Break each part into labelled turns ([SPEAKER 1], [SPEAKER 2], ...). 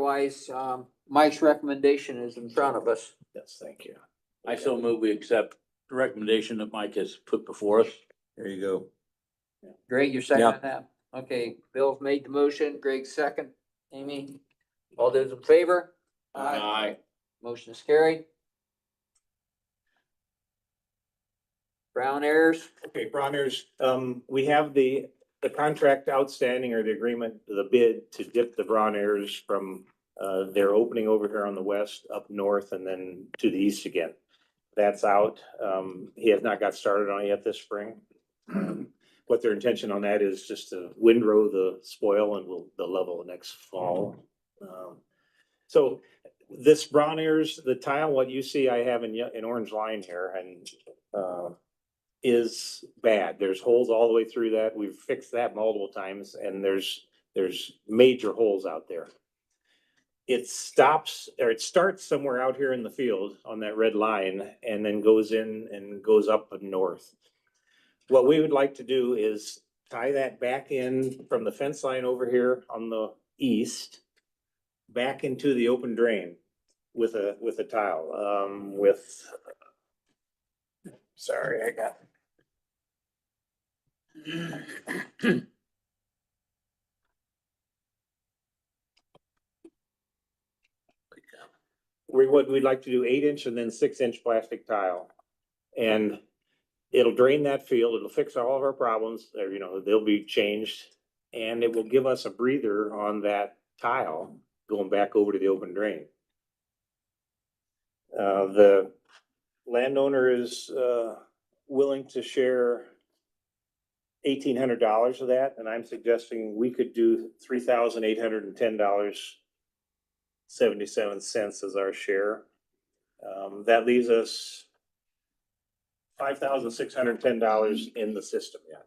[SPEAKER 1] otherwise, Mike's recommendation is in front of us.
[SPEAKER 2] Yes, thank you.
[SPEAKER 3] I so move we accept the recommendation that Mike has put before us.
[SPEAKER 2] There you go.
[SPEAKER 1] Greg, you're seconding that? Okay, Bill's made the motion, Greg's second. Amy, all those in favor? Motion is carried. Brown Airs,
[SPEAKER 2] Okay, Bronner's, we have the contract outstanding or the agreement, the bid to dip the Bronner's from their opening over here on the west up north and then to the east again. That's out. He has not got started on it yet this spring. What their intention on that is just to windrow the spoil and they'll level next fall. So this Bronner's, the tile, what you see I have in orange line here and is bad. There's holes all the way through that. We've fixed that multiple times and there's major holes out there. It stops or it starts somewhere out here in the field on that red line and then goes in and goes up and north. What we would like to do is tie that back in from the fence line over here on the east back into the open drain with a tile, sorry, I got. We'd like to do 8-inch and then 6-inch plastic tile. And it'll drain that field. It'll fix all of our problems. They'll be changed. And it will give us a breather on that tile going back over to the open drain. The landowner is willing to share $1,800 of that, and I'm suggesting we could do $3,810.77 as our share. That leaves us $5,610 in the system yet.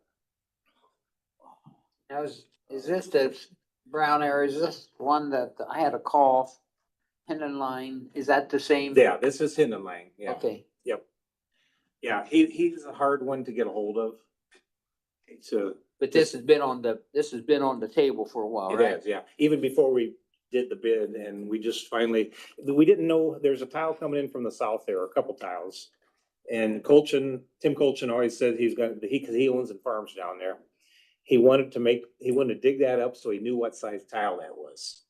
[SPEAKER 1] now is this the Brown Air, is this one that I had a call, Hendon Line, is that the same?
[SPEAKER 2] Yeah, this is Hendon Lang. Yeah.
[SPEAKER 1] Okay,
[SPEAKER 2] Yeah, he's a hard one to get a hold of. So
[SPEAKER 1] but this has been on the table for a while,
[SPEAKER 2] it
[SPEAKER 1] right?
[SPEAKER 2] is, yeah. Even before we did the bid and we just finally, we didn't know there's a tile coming in from the south there, a couple tiles. And Tim Colchin always said cause he owns and farms down there. He wanted to dig that up so he knew what size tile that was.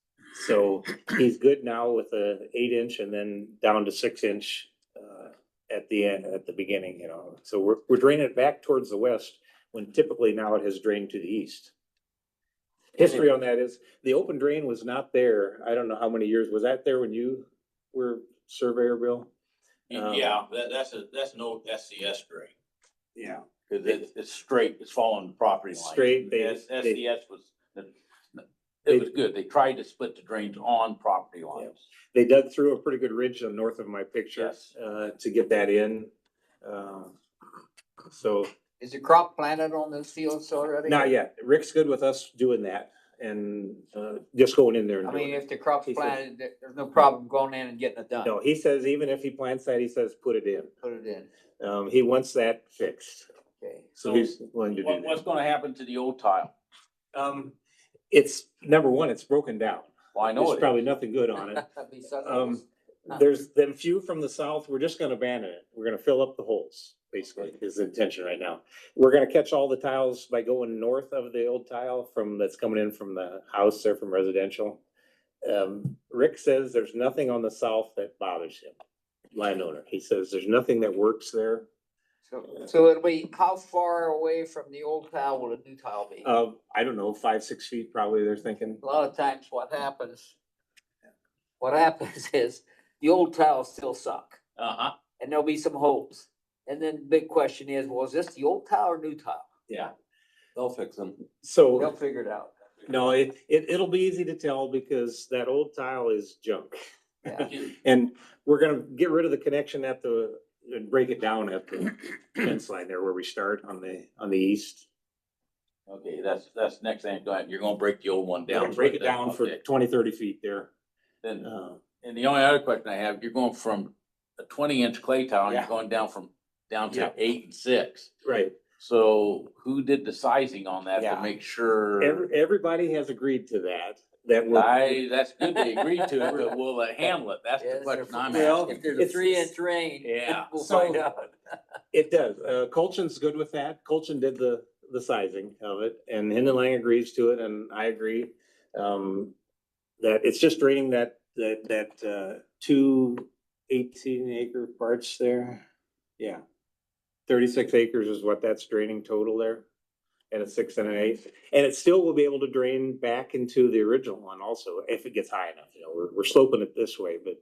[SPEAKER 2] So he's good now with a 8-inch and then down to 6-inch at the end, at the beginning, So we're draining it back towards the west when typically now it has drained to the east. History on that is the open drain was not there. I don't know how many years. Was that there when you were surveyor, Bill?
[SPEAKER 3] Yeah, that's an old SCS drain.
[SPEAKER 2] Yeah.
[SPEAKER 3] Cause it's straight, it's following the property line.
[SPEAKER 2] Straight,
[SPEAKER 3] SCS it was good. They tried to split the drains on property lines.
[SPEAKER 2] They dug through a pretty good ridge on north of my picture,
[SPEAKER 3] Yes.
[SPEAKER 2] to get that in. So
[SPEAKER 1] Is the crop planted on those fields already?
[SPEAKER 2] not yet. Rick's good with us doing that and, just going in there and
[SPEAKER 1] I
[SPEAKER 2] doing
[SPEAKER 1] mean,
[SPEAKER 2] it.
[SPEAKER 1] if the crop's
[SPEAKER 2] He said-
[SPEAKER 1] planted, there's no problem going in and getting it done.
[SPEAKER 2] No, he says even if he plants that, he says put it in.
[SPEAKER 1] Put it in,
[SPEAKER 2] He wants that fixed.
[SPEAKER 1] okay.
[SPEAKER 2] So he's willing to do
[SPEAKER 3] What's
[SPEAKER 2] that.
[SPEAKER 3] gonna happen to the old tile?
[SPEAKER 2] It's number one, it's broken down.
[SPEAKER 3] Well, I know
[SPEAKER 2] There's
[SPEAKER 3] it
[SPEAKER 2] probably
[SPEAKER 3] is.
[SPEAKER 2] nothing good on it.
[SPEAKER 1] That'd be such
[SPEAKER 2] There's them few from the south, we're just gonna abandon it. We're gonna fill up the holes, basically, is the intention right now. We're gonna catch all the tiles by going north of the old tile that's coming in from the house there from residential. Rick says there's nothing on the south that bothers him, landowner. He says there's nothing that works there.
[SPEAKER 1] So it'll be, how far away from the old tile will the new tile be?
[SPEAKER 2] I don't know, 5-6 feet probably, they're thinking.
[SPEAKER 1] A lot of times what happens is the old tiles still suck
[SPEAKER 3] Uh-huh,
[SPEAKER 1] and there'll be some holes. And then the big question is, well, is this the old tile or new tile?
[SPEAKER 2] Yeah.
[SPEAKER 3] they'll fix them.
[SPEAKER 2] So.
[SPEAKER 1] They'll figure it out.
[SPEAKER 2] No, it'll be easy to tell because that old tile is junk.
[SPEAKER 1] Yeah.
[SPEAKER 2] And we're gonna get rid of the connection and break it down at the fence line there where we start on the east.
[SPEAKER 3] Okay, that's next thing. You're gonna break the old one
[SPEAKER 2] We're
[SPEAKER 3] down.
[SPEAKER 2] gonna break it down for
[SPEAKER 3] Okay.
[SPEAKER 2] 20-30 feet there.
[SPEAKER 3] Then, and the only other question I have, you're going from a 20-inch clay tile, and
[SPEAKER 2] Yeah.
[SPEAKER 3] you're going down
[SPEAKER 2] Yeah.
[SPEAKER 3] to 8 and 6.
[SPEAKER 2] Right.
[SPEAKER 3] So who did the sizing on that
[SPEAKER 2] Yeah.
[SPEAKER 3] to make sure?
[SPEAKER 2] Everybody has agreed to that. that were.
[SPEAKER 3] That's good they agreed to it, but will they handle it? That's the question I'm asking.
[SPEAKER 1] If there's a 3-inch rain,
[SPEAKER 3] Yeah.
[SPEAKER 1] we'll
[SPEAKER 2] So-
[SPEAKER 1] find out.
[SPEAKER 2] It does. Colchin's good with that. Colchin did the sizing of it and Hindenlang agrees to it and I agree. That it's just draining that 2 18-acre parts there. Yeah. 36 acres is what that's draining total there. And a 6 and an 8. And it still will be able to drain back into the original one also, if it gets high enough. You know, we're sloping it this way, but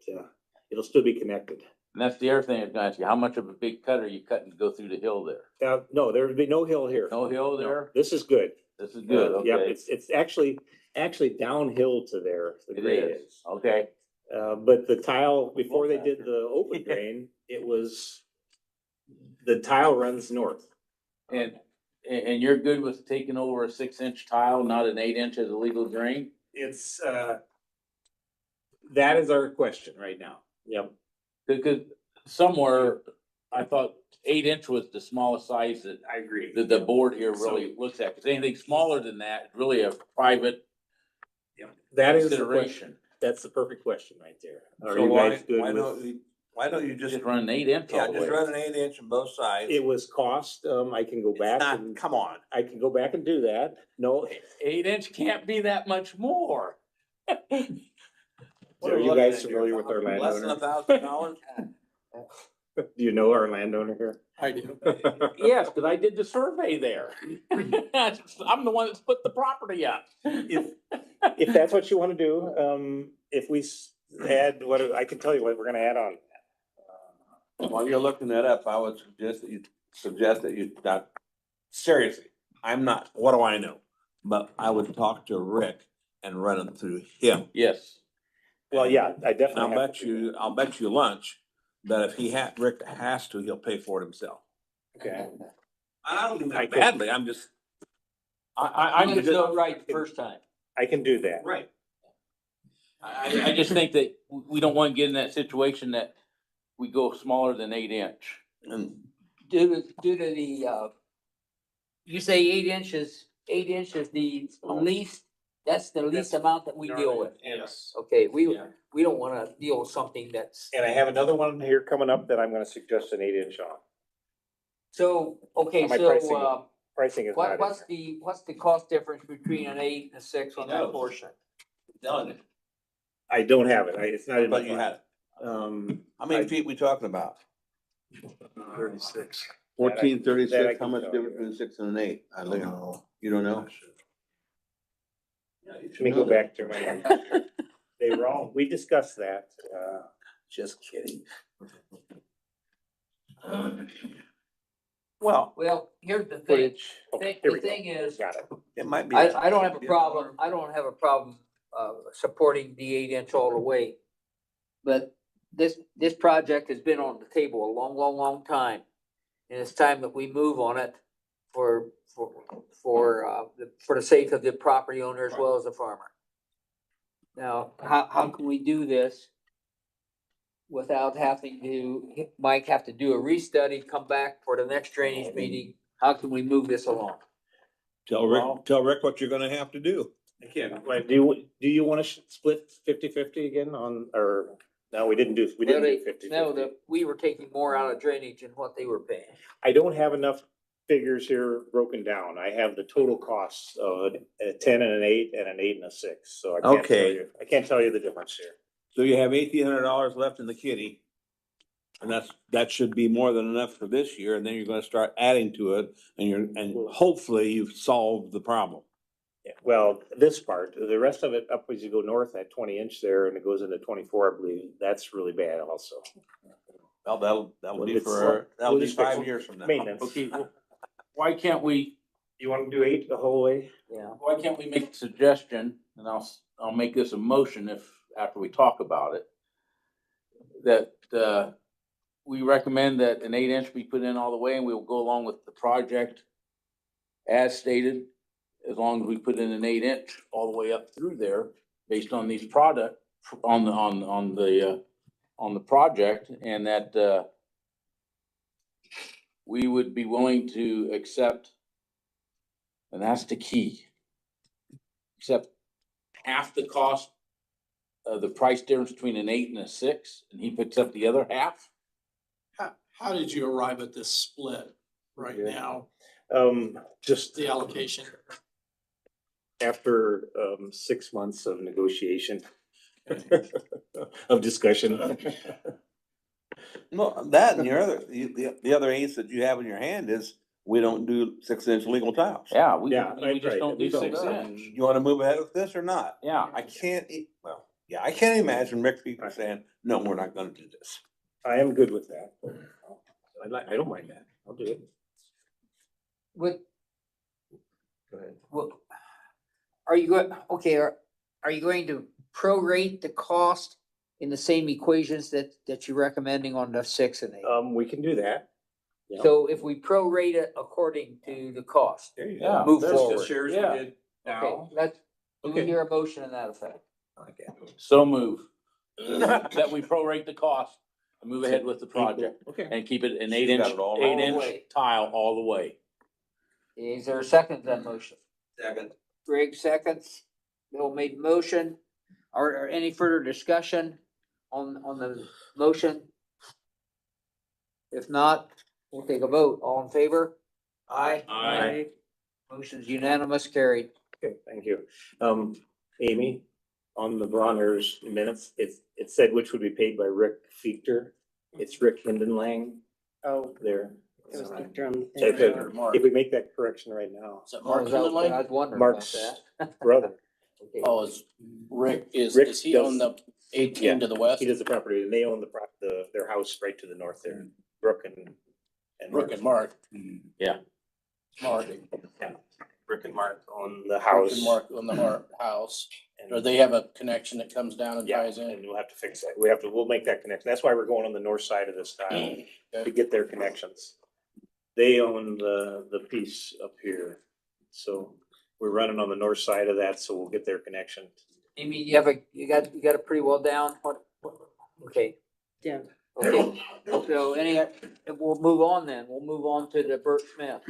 [SPEAKER 2] it'll still be connected.
[SPEAKER 3] And that's the other thing I was gonna ask you, how much of a big cut are you cutting to go through the hill there?
[SPEAKER 2] No, there would be no hill here.
[SPEAKER 3] No hill
[SPEAKER 2] No,
[SPEAKER 3] there?
[SPEAKER 2] this is good.
[SPEAKER 3] This is good,
[SPEAKER 2] Yep,
[SPEAKER 3] okay.
[SPEAKER 2] it's actually downhill to there, the
[SPEAKER 3] It
[SPEAKER 2] grade
[SPEAKER 3] is,
[SPEAKER 2] is.
[SPEAKER 3] okay.
[SPEAKER 2] But the tile, before they did the open drain, the tile runs north.
[SPEAKER 3] And you're good with taking over a 6-inch tile, not an 8-inch as a legal drain?
[SPEAKER 2] It's, that is our question right now. Yep.
[SPEAKER 3] Because somewhere, I thought 8-inch was the smallest size that
[SPEAKER 2] I agree.
[SPEAKER 3] the board here really looks at, because anything smaller than that, is really a private
[SPEAKER 2] That is the question.
[SPEAKER 3] consideration.
[SPEAKER 2] That's the perfect question right there. Are
[SPEAKER 4] So
[SPEAKER 2] you
[SPEAKER 4] why,
[SPEAKER 2] guys good
[SPEAKER 4] why
[SPEAKER 2] with?
[SPEAKER 4] don't you just,
[SPEAKER 3] Just run an 8-inch
[SPEAKER 4] yeah,
[SPEAKER 3] all the
[SPEAKER 4] just
[SPEAKER 3] way.
[SPEAKER 4] run an 8-inch on both sides?
[SPEAKER 2] It was cost, I can go
[SPEAKER 4] It's
[SPEAKER 2] back
[SPEAKER 4] not-
[SPEAKER 2] and,
[SPEAKER 4] Come on.
[SPEAKER 2] I can go back and do that. No,
[SPEAKER 3] 8-inch can't be that much more.
[SPEAKER 4] What
[SPEAKER 2] are
[SPEAKER 4] we
[SPEAKER 2] you
[SPEAKER 4] looking
[SPEAKER 2] guys
[SPEAKER 4] at here?
[SPEAKER 2] familiar with our
[SPEAKER 4] Less than
[SPEAKER 2] landowner?
[SPEAKER 4] $1,000?
[SPEAKER 2] Do you know our landowner here?
[SPEAKER 3] I do. Yes, because I did the survey there. I'm the one that split the property up.
[SPEAKER 2] If that's what you wanna do, if we add, I can tell you what we're gonna add on.
[SPEAKER 4] While you're looking that up, I would suggest that you not, seriously, I'm not, what do I know? But I would talk to Rick and run it through him.
[SPEAKER 3] Yes.
[SPEAKER 2] Well, yeah, I
[SPEAKER 4] And
[SPEAKER 2] definitely have to do
[SPEAKER 4] I'll bet you lunch that if Rick has to, he'll pay for it himself.
[SPEAKER 2] that. Okay.
[SPEAKER 4] I don't do
[SPEAKER 2] I
[SPEAKER 4] that
[SPEAKER 2] can-
[SPEAKER 4] badly, I'm just.
[SPEAKER 1] I'm gonna do it right the first time.
[SPEAKER 2] I can do that.
[SPEAKER 4] Right.
[SPEAKER 3] I just think that we don't want to get in that situation that we go smaller than 8-inch.
[SPEAKER 4] And
[SPEAKER 1] Due to the, you say 8 inches, the least, that's the least amount that we deal with.
[SPEAKER 4] yes.
[SPEAKER 1] Okay, we
[SPEAKER 4] Yeah.
[SPEAKER 1] don't wanna deal with something that's,
[SPEAKER 2] And I have another one here coming up that I'm gonna suggest an 8-inch on.
[SPEAKER 1] so, okay,
[SPEAKER 2] My
[SPEAKER 1] so,
[SPEAKER 2] pricing is not. in
[SPEAKER 1] what's
[SPEAKER 2] there.
[SPEAKER 1] the cost difference between an 8 and a 6 on that
[SPEAKER 4] knows?
[SPEAKER 1] portion?
[SPEAKER 4] Done.
[SPEAKER 2] I don't have it. It's not in.
[SPEAKER 4] But
[SPEAKER 2] my
[SPEAKER 4] you
[SPEAKER 2] file.
[SPEAKER 4] had, how many feet we talking about?
[SPEAKER 2] 36.
[SPEAKER 4] 14,
[SPEAKER 2] that I
[SPEAKER 4] 36, how
[SPEAKER 2] can
[SPEAKER 4] much
[SPEAKER 2] tell
[SPEAKER 4] difference
[SPEAKER 2] you.
[SPEAKER 4] between 6 and an 8? I don't know. You don't know?
[SPEAKER 2] Let me go back to my. They were all, we discussed that, just kidding.
[SPEAKER 4] Well,
[SPEAKER 1] Well, here's the thing,
[SPEAKER 2] Footage. Okay, here we
[SPEAKER 1] the
[SPEAKER 2] go.
[SPEAKER 1] thing is,
[SPEAKER 2] Got it.
[SPEAKER 4] it might be.
[SPEAKER 1] I don't have a problem, supporting the 8 inch all the way. But this project has been on the table a long time. And it's time that we move on it for the sake of the property owner as well as the farmer. Now, how can we do this without having to, Mike have to do a restudy, come back for the next drainage meeting? How can we move this along?
[SPEAKER 4] Tell Rick what you're gonna have to do.
[SPEAKER 2] Again, do you wanna split 50-50 again on, or, no, we didn't do 50-50.
[SPEAKER 1] No, we were taking more out of drainage than what they were paying.
[SPEAKER 2] I don't have enough figures here broken down. I have the total costs of a 10 and an 8 and an 8 and a 6, so I can't tell
[SPEAKER 4] Okay.
[SPEAKER 2] you, the difference here.
[SPEAKER 4] So you have $1,800 left in the kitty. And that should be more than enough for this year, and then you're gonna start adding to it, and hopefully you've solved the problem.
[SPEAKER 2] Yeah, well, this part, the rest of it up as you go north, that 20-inch there, and it goes into 24, I believe, that's really bad also.
[SPEAKER 4] Well, that'll be
[SPEAKER 2] It's-
[SPEAKER 4] that'll
[SPEAKER 2] we'll
[SPEAKER 4] be
[SPEAKER 2] just fix
[SPEAKER 4] 5
[SPEAKER 2] it.
[SPEAKER 4] years from now.
[SPEAKER 2] Maintenance.
[SPEAKER 3] Okay, well, why can't we
[SPEAKER 2] You wanna do 8 the whole way?
[SPEAKER 1] Yeah.
[SPEAKER 3] Why can't we make a suggestion, and I'll make this a motion after we talk about it. That, we recommend that an 8-inch be put in all the way, and we'll go along with the project as stated, as long as we put in an 8-inch all the way up through there, based on these on the project, and that, we would be willing to accept, and that's the key, accept half the cost of the price difference between an 8 and a 6, and he picks up the other half?
[SPEAKER 5] How did you arrive at this split right
[SPEAKER 2] Yeah.
[SPEAKER 5] now,
[SPEAKER 2] Just
[SPEAKER 5] the allocation?
[SPEAKER 2] after, 6 months of negotiation, of discussion.
[SPEAKER 4] No, that and your other, the other ace that you have in your hand is, we don't do 6-inch legal tiles.
[SPEAKER 3] Yeah, we
[SPEAKER 2] Yeah,
[SPEAKER 3] just
[SPEAKER 2] right,
[SPEAKER 3] don't
[SPEAKER 2] we
[SPEAKER 3] do
[SPEAKER 2] don't.
[SPEAKER 3] 6-inch.
[SPEAKER 4] You wanna move ahead with this or not?
[SPEAKER 3] Yeah,
[SPEAKER 4] I can't, I can't imagine Rick Peter saying, no, we're not gonna do this.
[SPEAKER 2] I am good with that. I don't mind that. I'll do it.
[SPEAKER 1] What,
[SPEAKER 2] Go ahead.
[SPEAKER 1] what, are you okay, are you going to prorate the cost in the same equations that you're recommending on the 6 and 8?
[SPEAKER 2] We can do that. Yeah.
[SPEAKER 1] So if we prorate it according to the cost,
[SPEAKER 4] There you
[SPEAKER 3] Yeah.
[SPEAKER 4] go.
[SPEAKER 1] move
[SPEAKER 3] That's
[SPEAKER 1] forward.
[SPEAKER 3] just shares we did
[SPEAKER 1] Okay,
[SPEAKER 3] now.
[SPEAKER 1] let's, do we
[SPEAKER 2] Okay.
[SPEAKER 1] hear a motion in that effect?
[SPEAKER 2] Okay.
[SPEAKER 3] So move. That we prorate the cost and move ahead with the project
[SPEAKER 2] Okay.
[SPEAKER 3] and keep it an
[SPEAKER 4] She's
[SPEAKER 3] 8-inch,
[SPEAKER 4] got it all wrong.
[SPEAKER 3] 8-inch
[SPEAKER 1] Way.
[SPEAKER 3] tile all the way.
[SPEAKER 1] Is there a second to that motion?
[SPEAKER 4] Second.
[SPEAKER 1] Greg seconds, Bill made motion. Are any further discussion on the motion? If not, we'll take a vote. All in favor? Aye.
[SPEAKER 3] Aye.
[SPEAKER 1] Motion's unanimous, carried.
[SPEAKER 2] Okay, thank you. Amy, on the Bronner's minutes, it said which would be paid by Rick Fechter. It's Rick Hindenlang
[SPEAKER 6] Oh,
[SPEAKER 2] there.
[SPEAKER 6] it was Victor on the
[SPEAKER 2] If
[SPEAKER 6] thing.
[SPEAKER 2] if we make that correction right now,
[SPEAKER 5] Is that
[SPEAKER 1] Oh,
[SPEAKER 5] Mark
[SPEAKER 1] is that what- I
[SPEAKER 5] Kinley?
[SPEAKER 1] was wondering about
[SPEAKER 2] Mark's
[SPEAKER 1] that.
[SPEAKER 2] brother,
[SPEAKER 1] Okay.
[SPEAKER 5] Oh, is Rick,
[SPEAKER 2] Rick
[SPEAKER 5] does he own the
[SPEAKER 2] Yeah.
[SPEAKER 5] 18 to the west?
[SPEAKER 2] he does the property, and they own their house right to the north there, Brooke and.
[SPEAKER 5] Rick and Mark.
[SPEAKER 3] Yeah.
[SPEAKER 5] Mark.
[SPEAKER 2] Yeah, Rick and Mark own the
[SPEAKER 5] Rick
[SPEAKER 2] house.
[SPEAKER 5] and Mark on the house.
[SPEAKER 2] and-
[SPEAKER 5] Or they have a connection that comes down and
[SPEAKER 2] Yeah,
[SPEAKER 5] ties in?
[SPEAKER 2] and we'll have to fix that. We'll make that connection. That's why we're going on the north side of this tile, to get their connections. They own the piece up here, so we're running on the north side of that, so we'll get their connection.
[SPEAKER 1] Amy, you got it pretty well down? Okay,
[SPEAKER 6] Yeah.
[SPEAKER 1] okay. So we'll move on then. We'll move on to the Burt Smith.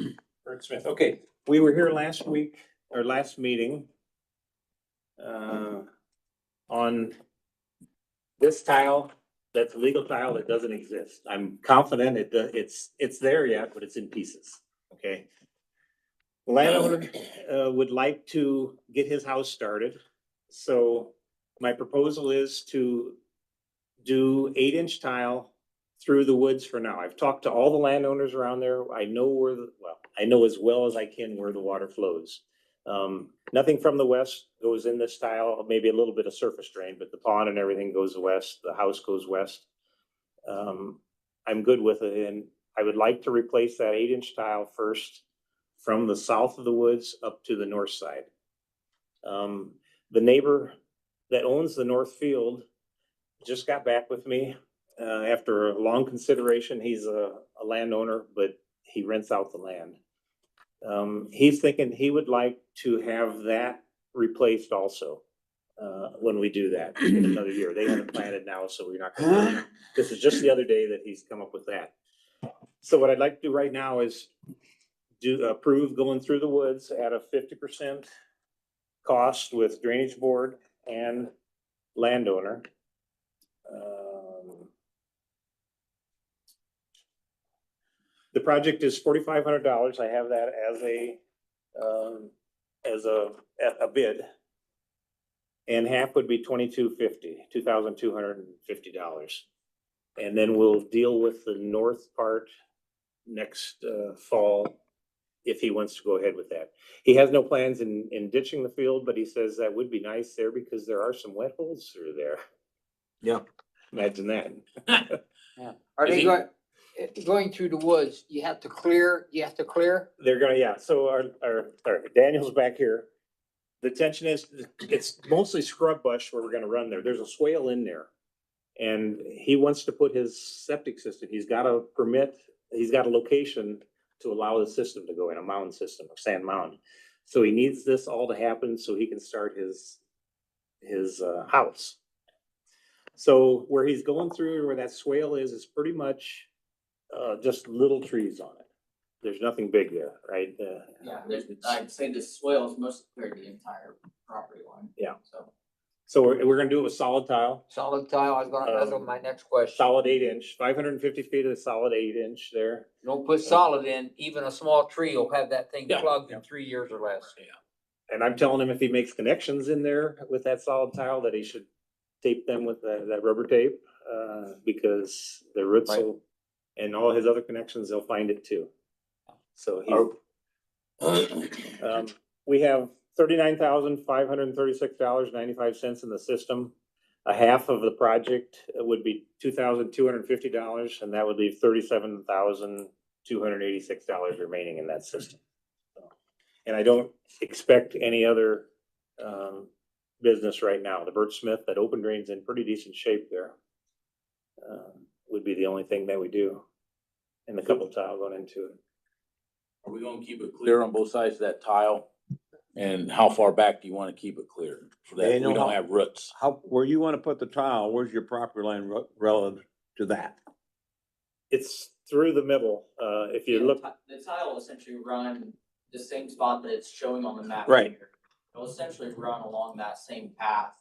[SPEAKER 2] Bert Smith, okay, we were here last week, or last meeting. On this tile, that's a legal tile that doesn't exist. I'm confident it's there yet, but it's in pieces, okay? The landowner, would like to get his house started, so my proposal is to do 8-inch tile through the woods for now. I've talked to all the landowners around there. I know I know as well as I can where the water flows. Nothing from the west goes in this tile, maybe a little bit of surface drain, but the pond and everything goes west, the house goes west. I'm good with it, and I would like to replace that 8-inch tile first from the south of the woods up to the north side. The neighbor that owns the north field just got back with me, after a long consideration. He's a landowner, but he rents out the land. He's thinking he would like to have that replaced also, when we do that in another year. They haven't planted now, so we're not gonna, this is just the other day that he's come up with that. So what I'd like to do right now is approve going through the woods at a 50% cost with drainage board and landowner. The project is $4,500. I have that as a bid. And half would be $2,250. And then we'll deal with the north part next fall if he wants to go ahead with that. He has no plans in ditching the field, but he says that would be nice there because there are some wet holes through there.
[SPEAKER 4] Yeah.
[SPEAKER 2] Imagine that.
[SPEAKER 1] Yeah. Are
[SPEAKER 3] Is
[SPEAKER 1] they
[SPEAKER 3] he-
[SPEAKER 1] going through the woods? You have to clear?
[SPEAKER 2] They're gonna, yeah, so our Daniel's back here. The intention is, it's mostly scrub bush where we're gonna run there. There's a swale in there. And he wants to put his septic system, he's got a permit, he's got a location to allow the system to go in, a mound system, a sand mound. So he needs this all to happen so he can start his house. So where he's going through, where that swale is pretty much just little trees on it. there's nothing big there, right?
[SPEAKER 6] Yeah, I'd say the swale is mostly cleared the entire property line.
[SPEAKER 2] Yeah.
[SPEAKER 6] So,
[SPEAKER 2] So we're gonna do it with solid tile,
[SPEAKER 1] Solid tile, that's my next question.
[SPEAKER 2] solid 8 inch, 550 feet of solid 8 inch there.
[SPEAKER 1] Don't put solid in, even a small tree will have that thing
[SPEAKER 3] Yeah.
[SPEAKER 1] plugged in 3 years or less.
[SPEAKER 2] And I'm telling him if he makes connections in there with that solid tile, that he should tape them with that rubber tape, because the roots
[SPEAKER 4] Right.
[SPEAKER 2] will, and all his other connections, they'll find it too. So we have $39,536.95 in the system. A half of the project would be $2,250, and that would leave $37,286 remaining in that system. And I don't expect any other, business right now. The Burt Smith, that open drain's in pretty decent shape there. Would be the only thing that we do. And the couple tile going into it.
[SPEAKER 3] Are we gonna keep it clear on both sides of that tile? And how far back do you wanna keep it clear? So that we
[SPEAKER 4] Daniel,
[SPEAKER 3] don't
[SPEAKER 4] how-
[SPEAKER 3] have roots.
[SPEAKER 4] How, where you wanna put the tile, where's your property line relative to that?
[SPEAKER 2] It's through the middle. If you
[SPEAKER 6] yeah,
[SPEAKER 2] look,
[SPEAKER 6] the tile will essentially run the same spot that it's showing on the map.
[SPEAKER 4] Right.
[SPEAKER 6] here. It'll essentially run along that same path.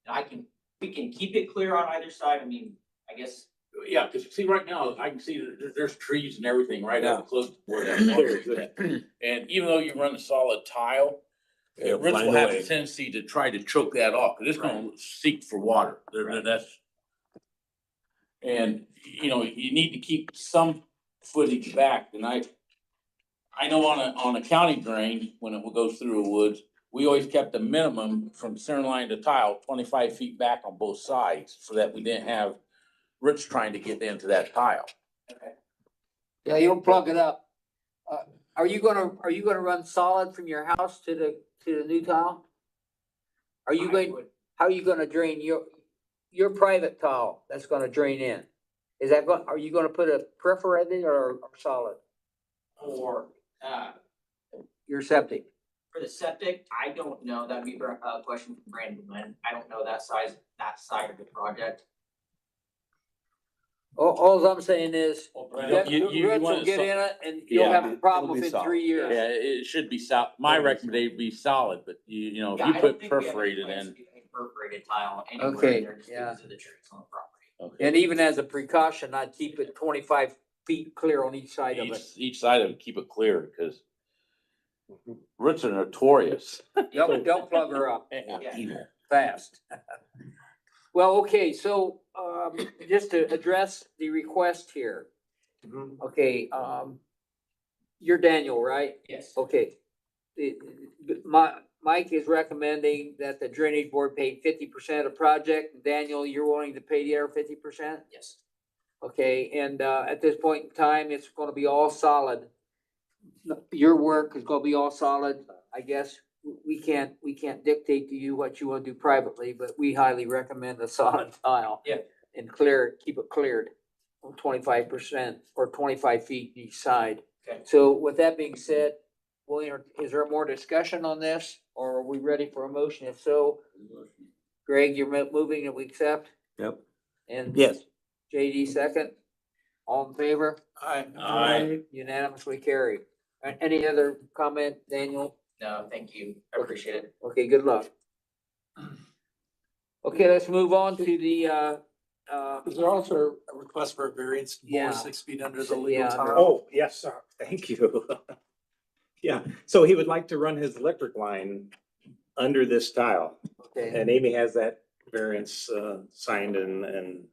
[SPEAKER 6] And we can keep it clear on either side. I mean, I guess,
[SPEAKER 3] Yeah, cause see, right now, I can see that there's trees and everything right
[SPEAKER 4] Yeah.
[SPEAKER 3] up close to where that water is at. And even though you run a solid tile,
[SPEAKER 4] It'll
[SPEAKER 3] roots
[SPEAKER 4] find
[SPEAKER 3] will
[SPEAKER 4] a
[SPEAKER 3] have a
[SPEAKER 4] way.
[SPEAKER 3] tendency to try to choke that off, cause it's gonna seek for water. That's. And, you know, you need to keep some footage back, and I know on a county drain, when it goes through the woods, we always kept a minimum from center line to tile, 25 feet back on both sides, so that we didn't have roots trying to get into that tile.
[SPEAKER 1] Yeah, you'll plug it up. Are you gonna run solid from your house to the new tile? Are you how are you gonna drain your private tile that's gonna drain in? Are you gonna put a perforated or solid?
[SPEAKER 6] for,
[SPEAKER 1] Your septic?
[SPEAKER 6] for the septic, I don't know. That'd be a question from Brandon Lynn. I don't know that side of the project.
[SPEAKER 1] All I'm saying is, that
[SPEAKER 3] You
[SPEAKER 1] roots
[SPEAKER 3] want
[SPEAKER 1] will
[SPEAKER 3] it
[SPEAKER 1] get
[SPEAKER 3] so-
[SPEAKER 1] in it and you'll
[SPEAKER 3] Yeah,
[SPEAKER 1] have a problem
[SPEAKER 4] it'll be
[SPEAKER 1] within
[SPEAKER 4] solid.
[SPEAKER 1] 3 years.
[SPEAKER 3] Yeah, it should be my recommendation would be solid, but you know, if
[SPEAKER 6] Yeah,
[SPEAKER 3] you
[SPEAKER 6] I don't
[SPEAKER 3] put
[SPEAKER 6] think we have any
[SPEAKER 3] perforated
[SPEAKER 6] plans
[SPEAKER 3] in.
[SPEAKER 6] to get any perforated tile anywhere
[SPEAKER 1] Okay,
[SPEAKER 6] in there just
[SPEAKER 1] yeah.
[SPEAKER 6] because of the trees on the property.
[SPEAKER 3] Okay.
[SPEAKER 1] And even as a precaution, I'd keep it 25 feet clear on each side of it.
[SPEAKER 3] Each side of it, keep it clear, because roots are notorious.
[SPEAKER 1] Don't plug her up
[SPEAKER 6] Yeah.
[SPEAKER 1] fast. Well, okay, so, just to address the request here. Okay, you're Daniel, right?
[SPEAKER 6] Yes.
[SPEAKER 1] Okay. Mike is recommending that the drainage board pay 50% of project. Daniel, you're willing to pay the other 50%?
[SPEAKER 6] Yes.
[SPEAKER 1] Okay, and, at this point in time, it's gonna be all solid. Your work is gonna be all solid, I guess. We can't dictate to you what you wanna do privately, but we highly recommend a solid tile.
[SPEAKER 6] Yeah.
[SPEAKER 1] And keep it cleared, 25% or 25 feet each side.
[SPEAKER 6] Okay.
[SPEAKER 1] So with that being said, is there more discussion on this, or are we ready for a motion? If so, Greg, you're moving and we accept,
[SPEAKER 4] Yep.
[SPEAKER 1] and
[SPEAKER 4] Yes.
[SPEAKER 1] JD second. All in favor?
[SPEAKER 3] Aye.
[SPEAKER 1] Unanimously carried. Any other comment, Daniel?
[SPEAKER 6] No, thank you. I appreciate it.
[SPEAKER 1] Okay, good luck. Okay, let's move on to the,
[SPEAKER 5] Is there also a request for a variance
[SPEAKER 1] Yeah.
[SPEAKER 5] more 6 feet under the
[SPEAKER 1] Yeah.
[SPEAKER 5] legal tile?
[SPEAKER 2] Oh, yes, sir. Thank you. Yeah, so he would like to run his electric line under this tile,
[SPEAKER 1] okay,
[SPEAKER 2] and Amy has that variance, signed and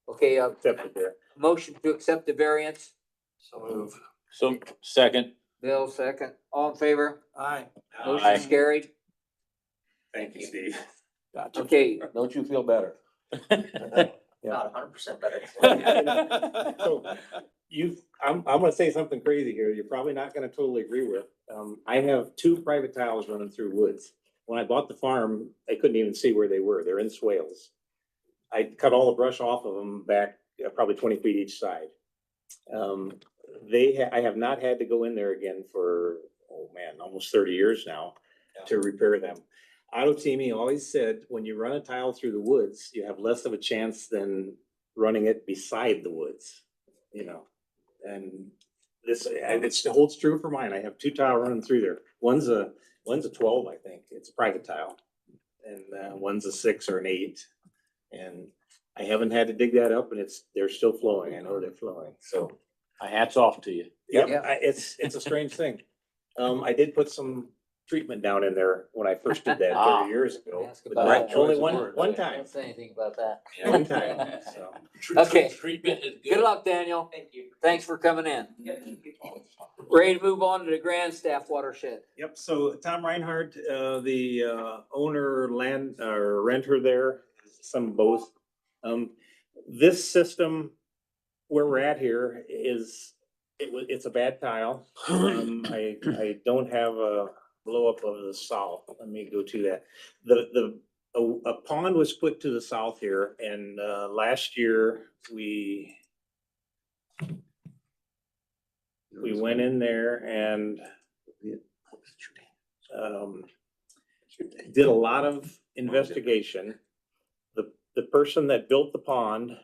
[SPEAKER 1] okay,
[SPEAKER 2] accepted there.
[SPEAKER 1] motion to accept the variance.
[SPEAKER 5] So move.
[SPEAKER 3] So, second.
[SPEAKER 1] Bill, second. All in favor?
[SPEAKER 5] Aye.
[SPEAKER 1] Motion's carried.
[SPEAKER 2] Thank you, Steve.
[SPEAKER 5] Gotcha.
[SPEAKER 1] Okay,
[SPEAKER 4] Don't you feel better?
[SPEAKER 6] Not 100% better.
[SPEAKER 2] So I'm gonna say something crazy here, you're probably not gonna totally agree with. I have 2 private tiles running through woods. When I bought the farm, I couldn't even see where they were, they're in swales. I cut all the brush off of them back, probably 20 feet each side. I have not had to go in there again for, oh man, almost 30 years now to repair them. Otto Teamy always said, when you run a tile through the woods, you have less of a chance than running it beside the woods, you know? And this, and it still holds true for mine. I have two tile running through there. One's a 12, I think. It's a private tile. And, one's a 6 or an 8. And I haven't had to dig that up and they're still flowing. I know they're flowing. So,
[SPEAKER 3] My hat's off to you.
[SPEAKER 2] yep,
[SPEAKER 1] Yeah.
[SPEAKER 2] it's a strange thing. I did put some treatment down in there when I first did that
[SPEAKER 3] Ah.
[SPEAKER 2] 30 years ago.
[SPEAKER 1] Ask
[SPEAKER 2] But
[SPEAKER 1] about
[SPEAKER 2] not-
[SPEAKER 1] that.
[SPEAKER 2] only
[SPEAKER 3] Choice of
[SPEAKER 2] one
[SPEAKER 3] words.
[SPEAKER 2] time.
[SPEAKER 1] Don't say anything about that.
[SPEAKER 2] One time, so.
[SPEAKER 1] Okay.
[SPEAKER 3] Treatment is
[SPEAKER 1] Good luck, Daniel.
[SPEAKER 6] Thank you.
[SPEAKER 1] Thanks for coming in.
[SPEAKER 6] Yeah, thank you.
[SPEAKER 1] Ready to move on to the Grand Staff watershed.
[SPEAKER 2] Yep, so Tom Reinhardt, the owner, land, or renter there, some of both. This system, where we're at here is, it's a bad tile. I don't have a blow up of the south. Let me go to that. A pond was put to the south here and, last year we went in there and did a lot of investigation. The person that built the pond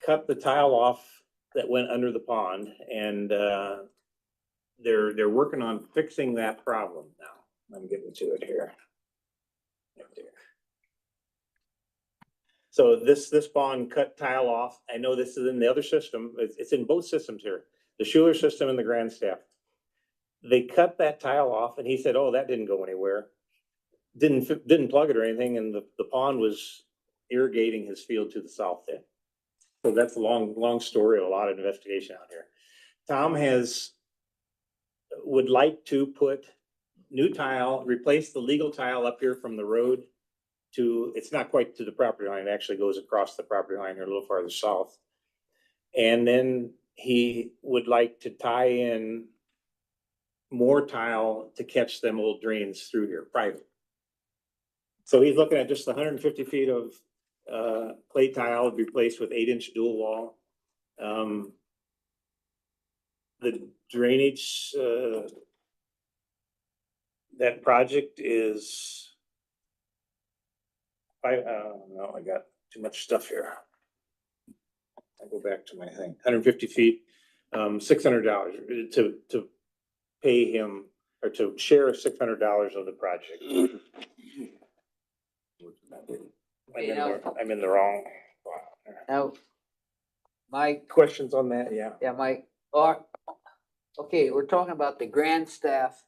[SPEAKER 2] cut the tile off that went under the pond and, they're working on fixing that problem now. I'm getting to it here. Right there. So this pond cut tile off. I know this is in the other system. It's in both systems here, the Schuler system and the Grand Staff. They cut that tile off and he said, oh, that didn't go anywhere. Didn't plug it or anything, and the pond was irrigating his field to the south then. So that's a long story, a lot of investigation out here. Tom would like to put new tile, replace the legal tile up here from the road to, it's not quite to the property line, it actually goes across the property line here a little farther south. And then he would like to tie in more tile to catch them old drains through here, private. So he's looking at just 150 feet of clay tile replaced with 8-inch dual wall. The drainage, that project is, no, I got too much stuff here. I'll go back to my thing, 150 feet, $600 to pay him or to share $600 of the project. I'm in the wrong.
[SPEAKER 1] Now, Mike,
[SPEAKER 2] Questions on that? Yeah.
[SPEAKER 1] yeah, Mike, okay, we're talking about the Grand Staff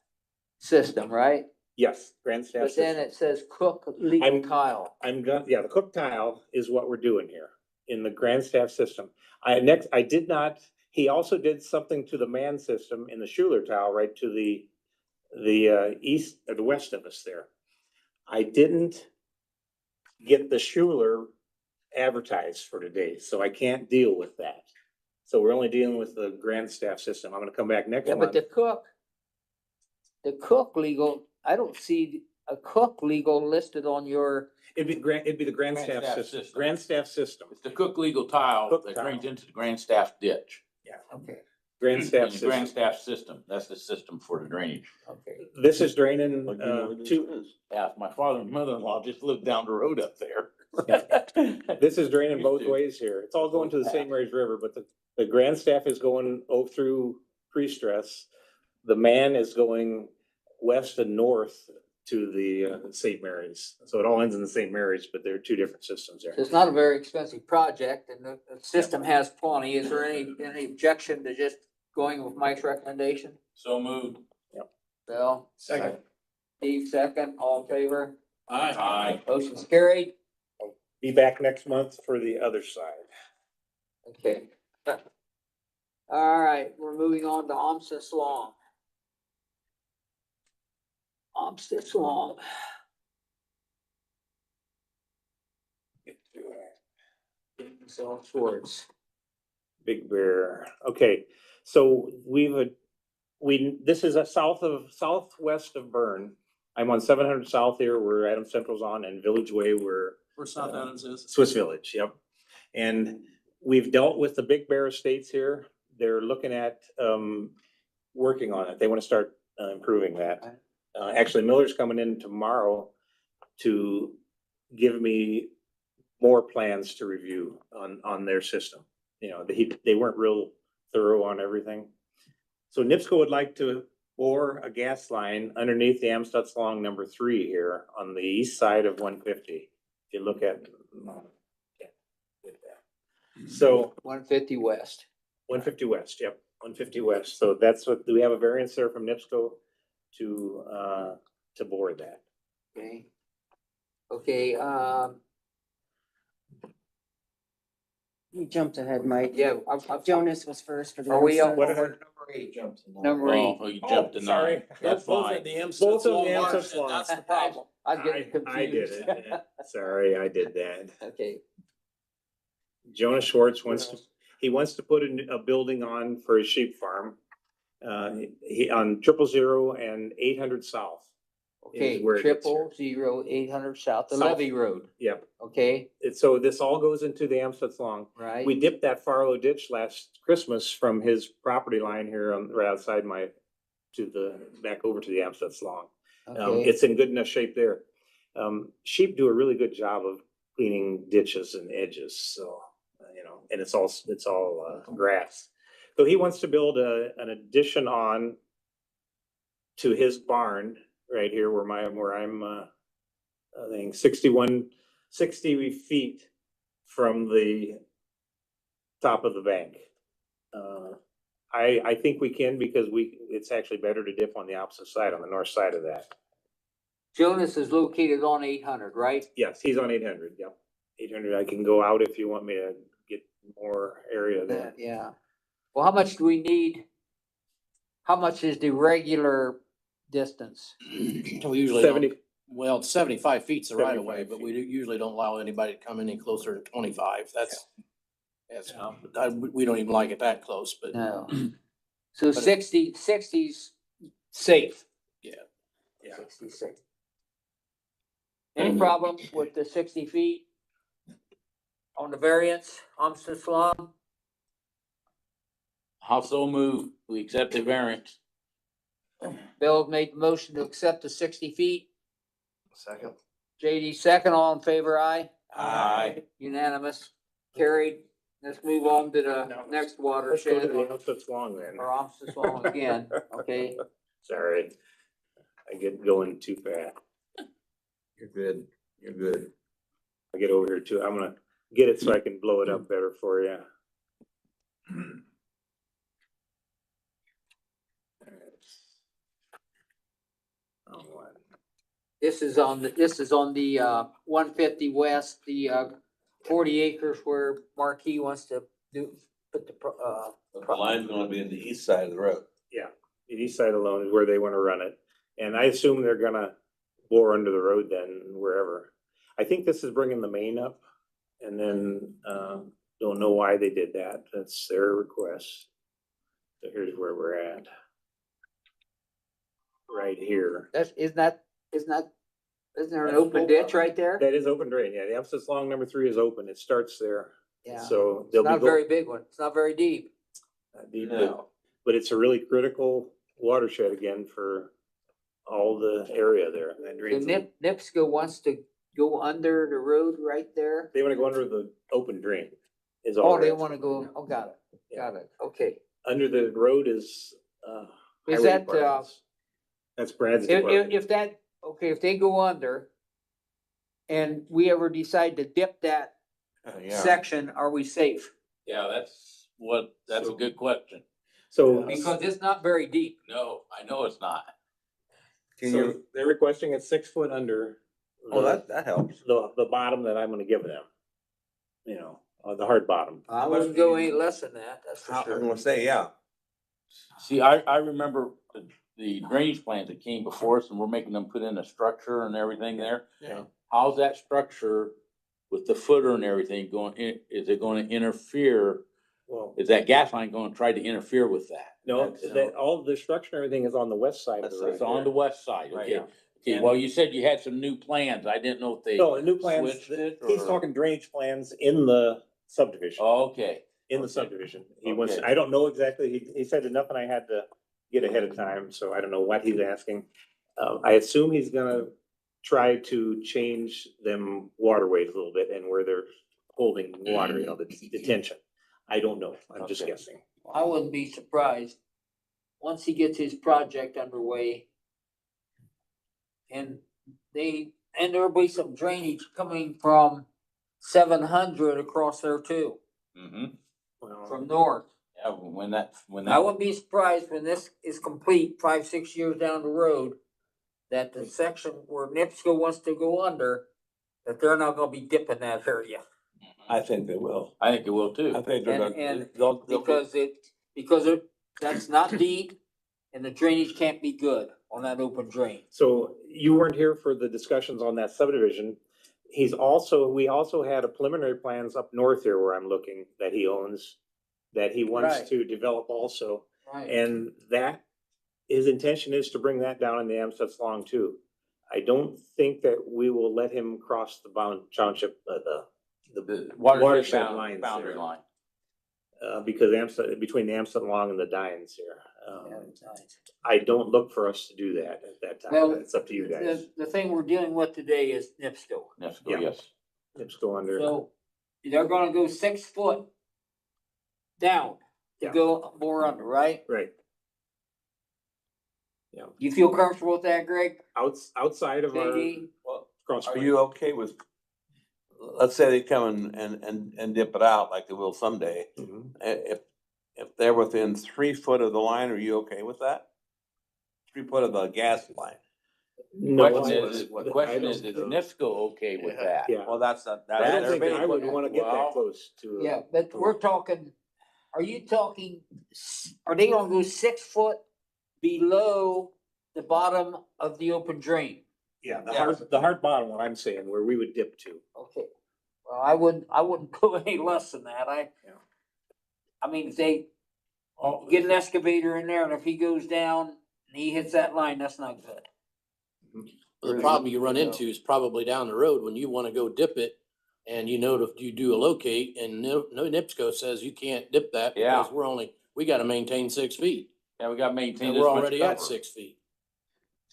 [SPEAKER 1] system, right?
[SPEAKER 2] Yes, Grand Staff.
[SPEAKER 1] But then
[SPEAKER 2] system.
[SPEAKER 1] it says Cook legal
[SPEAKER 2] I'm-
[SPEAKER 1] tile.
[SPEAKER 2] The Cook tile is what we're doing here in the Grand Staff system. He also did something to the man system in the Schuler tile, right to the east or the west of us there. I didn't get the Schuler advertised for today, so I can't deal with that. So we're only dealing with the Grand Staff system. I'm gonna come back next
[SPEAKER 1] Yeah, but
[SPEAKER 2] month.
[SPEAKER 1] the Cook legal, I don't see a Cook legal listed on your,
[SPEAKER 2] It'd be the Grand Staff system. Grand Staff system.
[SPEAKER 3] It's the Cook legal tile
[SPEAKER 2] Cook
[SPEAKER 3] that
[SPEAKER 2] tile.
[SPEAKER 3] drains into the Grand Staff ditch.
[SPEAKER 1] okay,
[SPEAKER 2] Grand
[SPEAKER 3] In
[SPEAKER 2] Staff
[SPEAKER 3] the Grand
[SPEAKER 2] system.
[SPEAKER 3] Staff system, that's the system for the drainage.
[SPEAKER 1] okay.
[SPEAKER 2] This is draining,
[SPEAKER 3] Yeah, my father and mother-in-law just lived down the road up there.
[SPEAKER 2] this is draining both
[SPEAKER 3] Used to.
[SPEAKER 2] ways here. It's all going to the St. Mary's River, but the Grand Staff is going through pre-stress. The man is going west and north to the St. Mary's. So it all ends in the St. Mary's, but there are two different systems there.
[SPEAKER 1] It's not a very expensive project and the system has plenty. Is there any objection to just going with Mike's recommendation?
[SPEAKER 3] So moved.
[SPEAKER 1] Bill?
[SPEAKER 2] Second.
[SPEAKER 1] Steve, second, all in favor?
[SPEAKER 3] Aye.
[SPEAKER 1] Motion's carried.
[SPEAKER 2] Be back next month for the other side.
[SPEAKER 1] Okay. All right, we're moving on to Omsis Long. Omsis Long. So Schwartz.
[SPEAKER 2] Big Bear. Okay, so this is a southwest of Bern. I'm on 700 South here where Adams Central's on, and Village Way where
[SPEAKER 5] Where South Adams is.
[SPEAKER 2] Swiss Village, yep. And we've dealt with the Big Bear Estates here. They're looking at working on it. They want to start improving that. Actually, Miller's coming in tomorrow to give me more plans to review on their system. You know, they weren't real thorough on everything. So NIPSCO would like to bore a gas line underneath the Amstutz Long number 3 here on the east side of 150. If you look at. So
[SPEAKER 1] 150 west.
[SPEAKER 2] 150 west, yep, 150 west. So that's what, do we have a variance there from NIPSCO to bore that?
[SPEAKER 1] Okay. Okay,
[SPEAKER 7] You jumped ahead, Mike.
[SPEAKER 1] yeah,
[SPEAKER 7] Jonas was first for the.
[SPEAKER 1] Are we on
[SPEAKER 7] outside.
[SPEAKER 2] What did I-
[SPEAKER 6] Number 8 jumps in.
[SPEAKER 1] number 8.
[SPEAKER 3] Oh, you jumped to
[SPEAKER 2] sorry.
[SPEAKER 3] 9. That's
[SPEAKER 5] Both
[SPEAKER 3] fine.
[SPEAKER 5] of the
[SPEAKER 2] Both
[SPEAKER 5] MSTs
[SPEAKER 2] of the
[SPEAKER 5] long
[SPEAKER 2] MSTs
[SPEAKER 5] watershed,
[SPEAKER 2] long.
[SPEAKER 5] that's the problem.
[SPEAKER 1] I'm getting
[SPEAKER 2] I did
[SPEAKER 1] confused.
[SPEAKER 2] it. Sorry, I did that.
[SPEAKER 1] Okay,
[SPEAKER 2] Jonas Schwartz he wants to put a building on for his sheep farm. He on 000 and 800 south.
[SPEAKER 1] okay,
[SPEAKER 2] where it gets
[SPEAKER 1] 000 800 south, the
[SPEAKER 2] South.
[SPEAKER 1] levee road,
[SPEAKER 2] Yep.
[SPEAKER 1] okay,
[SPEAKER 2] So this all goes into the Amstutz Long.
[SPEAKER 1] right?
[SPEAKER 2] We dipped that Farlow ditch last Christmas from his property line here on, right outside back over to the Amstutz Long.
[SPEAKER 1] Okay,
[SPEAKER 2] It's in good enough shape there. Sheep do a really good job of cleaning ditches and edges, so, and it's all grass. So he wants to build an addition on to his barn right here where I'm, I think 60 feet from the top of the bank. I think we can because it's actually better to dip on the opposite side, on the north side of that.
[SPEAKER 1] Jonas is located on 800, right?
[SPEAKER 2] Yes, he's on 800, yep. 800, I can go out if you want me to get more area there.
[SPEAKER 1] Yeah. Well, how much do we need? How much is the regular distance?
[SPEAKER 5] We usually
[SPEAKER 2] 70,
[SPEAKER 5] don't, well, 75 feet's the right of way,
[SPEAKER 2] 75
[SPEAKER 5] but we usually don't allow anybody to come any closer to 25. That's, we don't even like it that close, but
[SPEAKER 1] No. So 60's safe.
[SPEAKER 5] yeah.
[SPEAKER 1] 60's safe. Any problem with the 60 feet on the variance, Amstutz Long?
[SPEAKER 3] How so move? We accept the variance.
[SPEAKER 1] Bill made the motion to accept the 60 feet.
[SPEAKER 4] Second.
[SPEAKER 1] JD second, all in favor, aye?
[SPEAKER 3] Aye.
[SPEAKER 1] Unanimous, carried. Let's move on to the next
[SPEAKER 2] let's go
[SPEAKER 1] watershed,
[SPEAKER 2] to the Amstutz Long then.
[SPEAKER 1] or Amstutz Long again, okay?
[SPEAKER 2] Sorry, I get going too fast.
[SPEAKER 4] You're good. You're good.
[SPEAKER 2] I get over here too. I'm gonna get it so I can blow it up better for you.
[SPEAKER 1] This is on the 150 west, the 40 acres where Marquis wants to put the,
[SPEAKER 4] The line's gonna be in the east side of the road.
[SPEAKER 2] The east side alone is where they wanna run it, and I assume they're gonna bore under the road then, wherever. I think this is bringing the main up, and then, don't know why they did that, that's their request. So here's where we're at. Right here.
[SPEAKER 1] isn't there an open ditch right there?
[SPEAKER 2] That is open drain, yeah, the Amstutz Long number 3 is open, it starts there,
[SPEAKER 1] Yeah,
[SPEAKER 2] so
[SPEAKER 1] it's
[SPEAKER 2] they'll
[SPEAKER 1] not a
[SPEAKER 2] be
[SPEAKER 1] very big one, it's not very deep.
[SPEAKER 2] deep,
[SPEAKER 4] No.
[SPEAKER 2] but it's a really critical watershed again for all the area there. That
[SPEAKER 1] So
[SPEAKER 2] drains.
[SPEAKER 1] NIPSCO wants to go under the road right there?
[SPEAKER 2] They wanna go under the open drain is all.
[SPEAKER 1] Oh, they
[SPEAKER 2] it is.
[SPEAKER 1] wanna go, got it, okay.
[SPEAKER 2] Under the road is,
[SPEAKER 1] Is
[SPEAKER 2] highway
[SPEAKER 1] that,
[SPEAKER 2] department's. That's Brad's
[SPEAKER 1] If
[SPEAKER 2] department.
[SPEAKER 1] that, okay, if they go under and we ever decide to dip that
[SPEAKER 4] Yeah.
[SPEAKER 1] section, are we safe?
[SPEAKER 3] Yeah, that's a good question.
[SPEAKER 2] So,
[SPEAKER 1] Because it's not very deep.
[SPEAKER 3] No, I know it's not.
[SPEAKER 2] so they're requesting it 6 foot under.
[SPEAKER 4] Oh, that helps.
[SPEAKER 2] The bottom that I'm gonna give them. The hard bottom.
[SPEAKER 1] I wouldn't go any less than that, that's for
[SPEAKER 4] I'm
[SPEAKER 1] sure.
[SPEAKER 4] gonna say, yeah.
[SPEAKER 3] See, I remember the drainage plans that came before us and we're making them put in a structure and everything there.
[SPEAKER 5] Yeah.
[SPEAKER 3] How's that structure with the footer and everything going, is it gonna interfere?
[SPEAKER 2] Well,
[SPEAKER 3] Is that gas line gonna try to interfere with that?
[SPEAKER 2] no, that, all the structure and everything is on the west side of the road.
[SPEAKER 3] It's on the west side,
[SPEAKER 2] Right,
[SPEAKER 3] okay?
[SPEAKER 2] yeah.
[SPEAKER 3] Okay, well, you said you had some new plans. I didn't know if they.
[SPEAKER 2] No, the new plans,
[SPEAKER 3] switched it,
[SPEAKER 2] he's
[SPEAKER 3] or-
[SPEAKER 2] talking drainage plans in the subdivision.
[SPEAKER 3] Okay,
[SPEAKER 2] In the
[SPEAKER 3] Okay.
[SPEAKER 2] subdivision. He wants,
[SPEAKER 3] Okay.
[SPEAKER 2] I don't know exactly, he said enough and I had to get ahead of time, so I don't know what he's asking. I assume he's gonna try to change them waterways a little bit and where they're holding water, the detention. I don't know, I'm just
[SPEAKER 3] Okay.
[SPEAKER 2] guessing.
[SPEAKER 1] I wouldn't be surprised, once he gets his project underway. And there'll be some drainage coming from 700 across there too,
[SPEAKER 3] Mm-hmm.
[SPEAKER 2] Well,
[SPEAKER 1] from north.
[SPEAKER 3] Yeah, when
[SPEAKER 1] I
[SPEAKER 3] that,
[SPEAKER 1] wouldn't be surprised when this is complete, 5, 6 years down the road, that the section where NIPSCO wants to go under, that they're not gonna be dipping that area.
[SPEAKER 4] I think they will.
[SPEAKER 3] I think it will
[SPEAKER 4] I
[SPEAKER 3] too.
[SPEAKER 4] think they're
[SPEAKER 1] And-
[SPEAKER 4] gonna,
[SPEAKER 1] and
[SPEAKER 4] they'll,
[SPEAKER 1] Because that's not deep, and the drainage can't be good on that open drain.
[SPEAKER 2] so you weren't here for the discussions on that subdivision. We also had a preliminary plans up north here where I'm looking that he owns, that he wants
[SPEAKER 1] Right.
[SPEAKER 2] to develop also.
[SPEAKER 1] Right.
[SPEAKER 2] And that, his intention is to bring that down in the Amstutz Long too. I don't think that we will let him cross the township, the
[SPEAKER 3] The
[SPEAKER 2] watershed lines
[SPEAKER 3] boundary
[SPEAKER 2] there.
[SPEAKER 3] line.
[SPEAKER 2] Because between the Amstutz Long and the Dines here.
[SPEAKER 1] Yeah, it's nice.
[SPEAKER 2] I don't look for us to do that at that
[SPEAKER 1] Well,
[SPEAKER 2] time. It's up to you guys.
[SPEAKER 1] The thing we're dealing with today is NIPSCO.
[SPEAKER 3] Let's
[SPEAKER 2] Yeah.
[SPEAKER 3] go, yes.
[SPEAKER 2] Let's go under.
[SPEAKER 1] So they're gonna go 6 foot down to
[SPEAKER 2] Yeah.
[SPEAKER 1] go more under, right?
[SPEAKER 2] Right.
[SPEAKER 1] You feel comfortable with that, Greg?
[SPEAKER 2] Outside of our
[SPEAKER 1] JD?
[SPEAKER 2] cross.
[SPEAKER 4] are you okay with, let's say they come and dip it out like they will someday.
[SPEAKER 2] Mhm.
[SPEAKER 4] If they're within 3 foot of the line, are you okay with that? 3 foot of the gas line?
[SPEAKER 2] No,
[SPEAKER 3] The question is NIPSCO okay with that?
[SPEAKER 2] Yeah.
[SPEAKER 4] Well, that's not,
[SPEAKER 2] I
[SPEAKER 4] that's
[SPEAKER 2] don't
[SPEAKER 4] their
[SPEAKER 2] think
[SPEAKER 4] big
[SPEAKER 2] I would
[SPEAKER 4] one.
[SPEAKER 2] wanna get
[SPEAKER 3] Well,
[SPEAKER 2] that close to.
[SPEAKER 1] Yeah, but we're talking, are you talking, are they gonna go 6 foot below the bottom of the open drain?
[SPEAKER 2] Yeah, the hard bottom, what I'm saying, where we would dip to.
[SPEAKER 1] Okay, well, I wouldn't go any less than that,
[SPEAKER 2] Yeah.
[SPEAKER 1] I mean, if they get an excavator in there and if he goes down and he hits that line, that's not good.
[SPEAKER 5] The problem you run into is probably down the road when you wanna go dip it. And you do a locate and no NIPSCO says you can't dip that
[SPEAKER 3] Yeah.
[SPEAKER 5] because we gotta maintain 6 feet.
[SPEAKER 3] Yeah, we gotta maintain
[SPEAKER 5] And
[SPEAKER 3] this
[SPEAKER 5] we're
[SPEAKER 3] much
[SPEAKER 5] already at
[SPEAKER 3] cover.
[SPEAKER 5] 6 feet.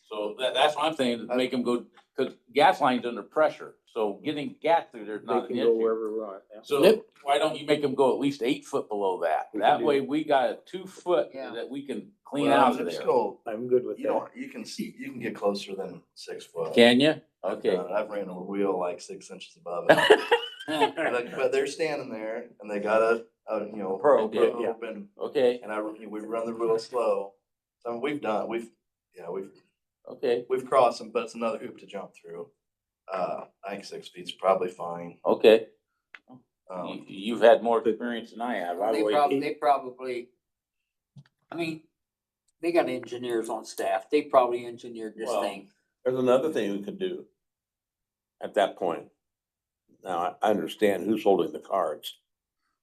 [SPEAKER 3] So that's what I'm saying, is make them go, cause gas line's under pressure, so getting gas through there's
[SPEAKER 2] They
[SPEAKER 3] not an
[SPEAKER 2] can go
[SPEAKER 3] issue.
[SPEAKER 2] wherever we want. Yeah.
[SPEAKER 3] So
[SPEAKER 5] Nip-
[SPEAKER 3] why don't you make them go at least 8 foot below that?
[SPEAKER 2] We can
[SPEAKER 3] That
[SPEAKER 2] do
[SPEAKER 3] way
[SPEAKER 2] that.
[SPEAKER 3] we got a 2 foot
[SPEAKER 1] Yeah.
[SPEAKER 3] that we can clean
[SPEAKER 8] Well,
[SPEAKER 3] out of
[SPEAKER 8] let's
[SPEAKER 3] there.
[SPEAKER 8] go.
[SPEAKER 2] I'm good with
[SPEAKER 8] You
[SPEAKER 2] that.
[SPEAKER 8] don't, you can get closer than 6 foot.
[SPEAKER 3] Can you?
[SPEAKER 8] I've
[SPEAKER 3] Okay.
[SPEAKER 8] done it. I've ran a wheel like 6 inches above it. But they're standing there and they got a
[SPEAKER 3] Probe, yeah.
[SPEAKER 8] probe and,
[SPEAKER 3] Okay,
[SPEAKER 8] we run the wheel slow. So we've
[SPEAKER 3] okay,
[SPEAKER 8] crossed them, but it's another hoop to jump through. I think 6 feet's probably fine.
[SPEAKER 3] okay.
[SPEAKER 8] Um,
[SPEAKER 3] You've had more experience than I have. I've always,
[SPEAKER 1] They probably, I mean, they got engineers on staff, they probably engineered this
[SPEAKER 4] Well,
[SPEAKER 1] thing.
[SPEAKER 4] There's another thing we could do at that point. Now, I understand who's holding the cards,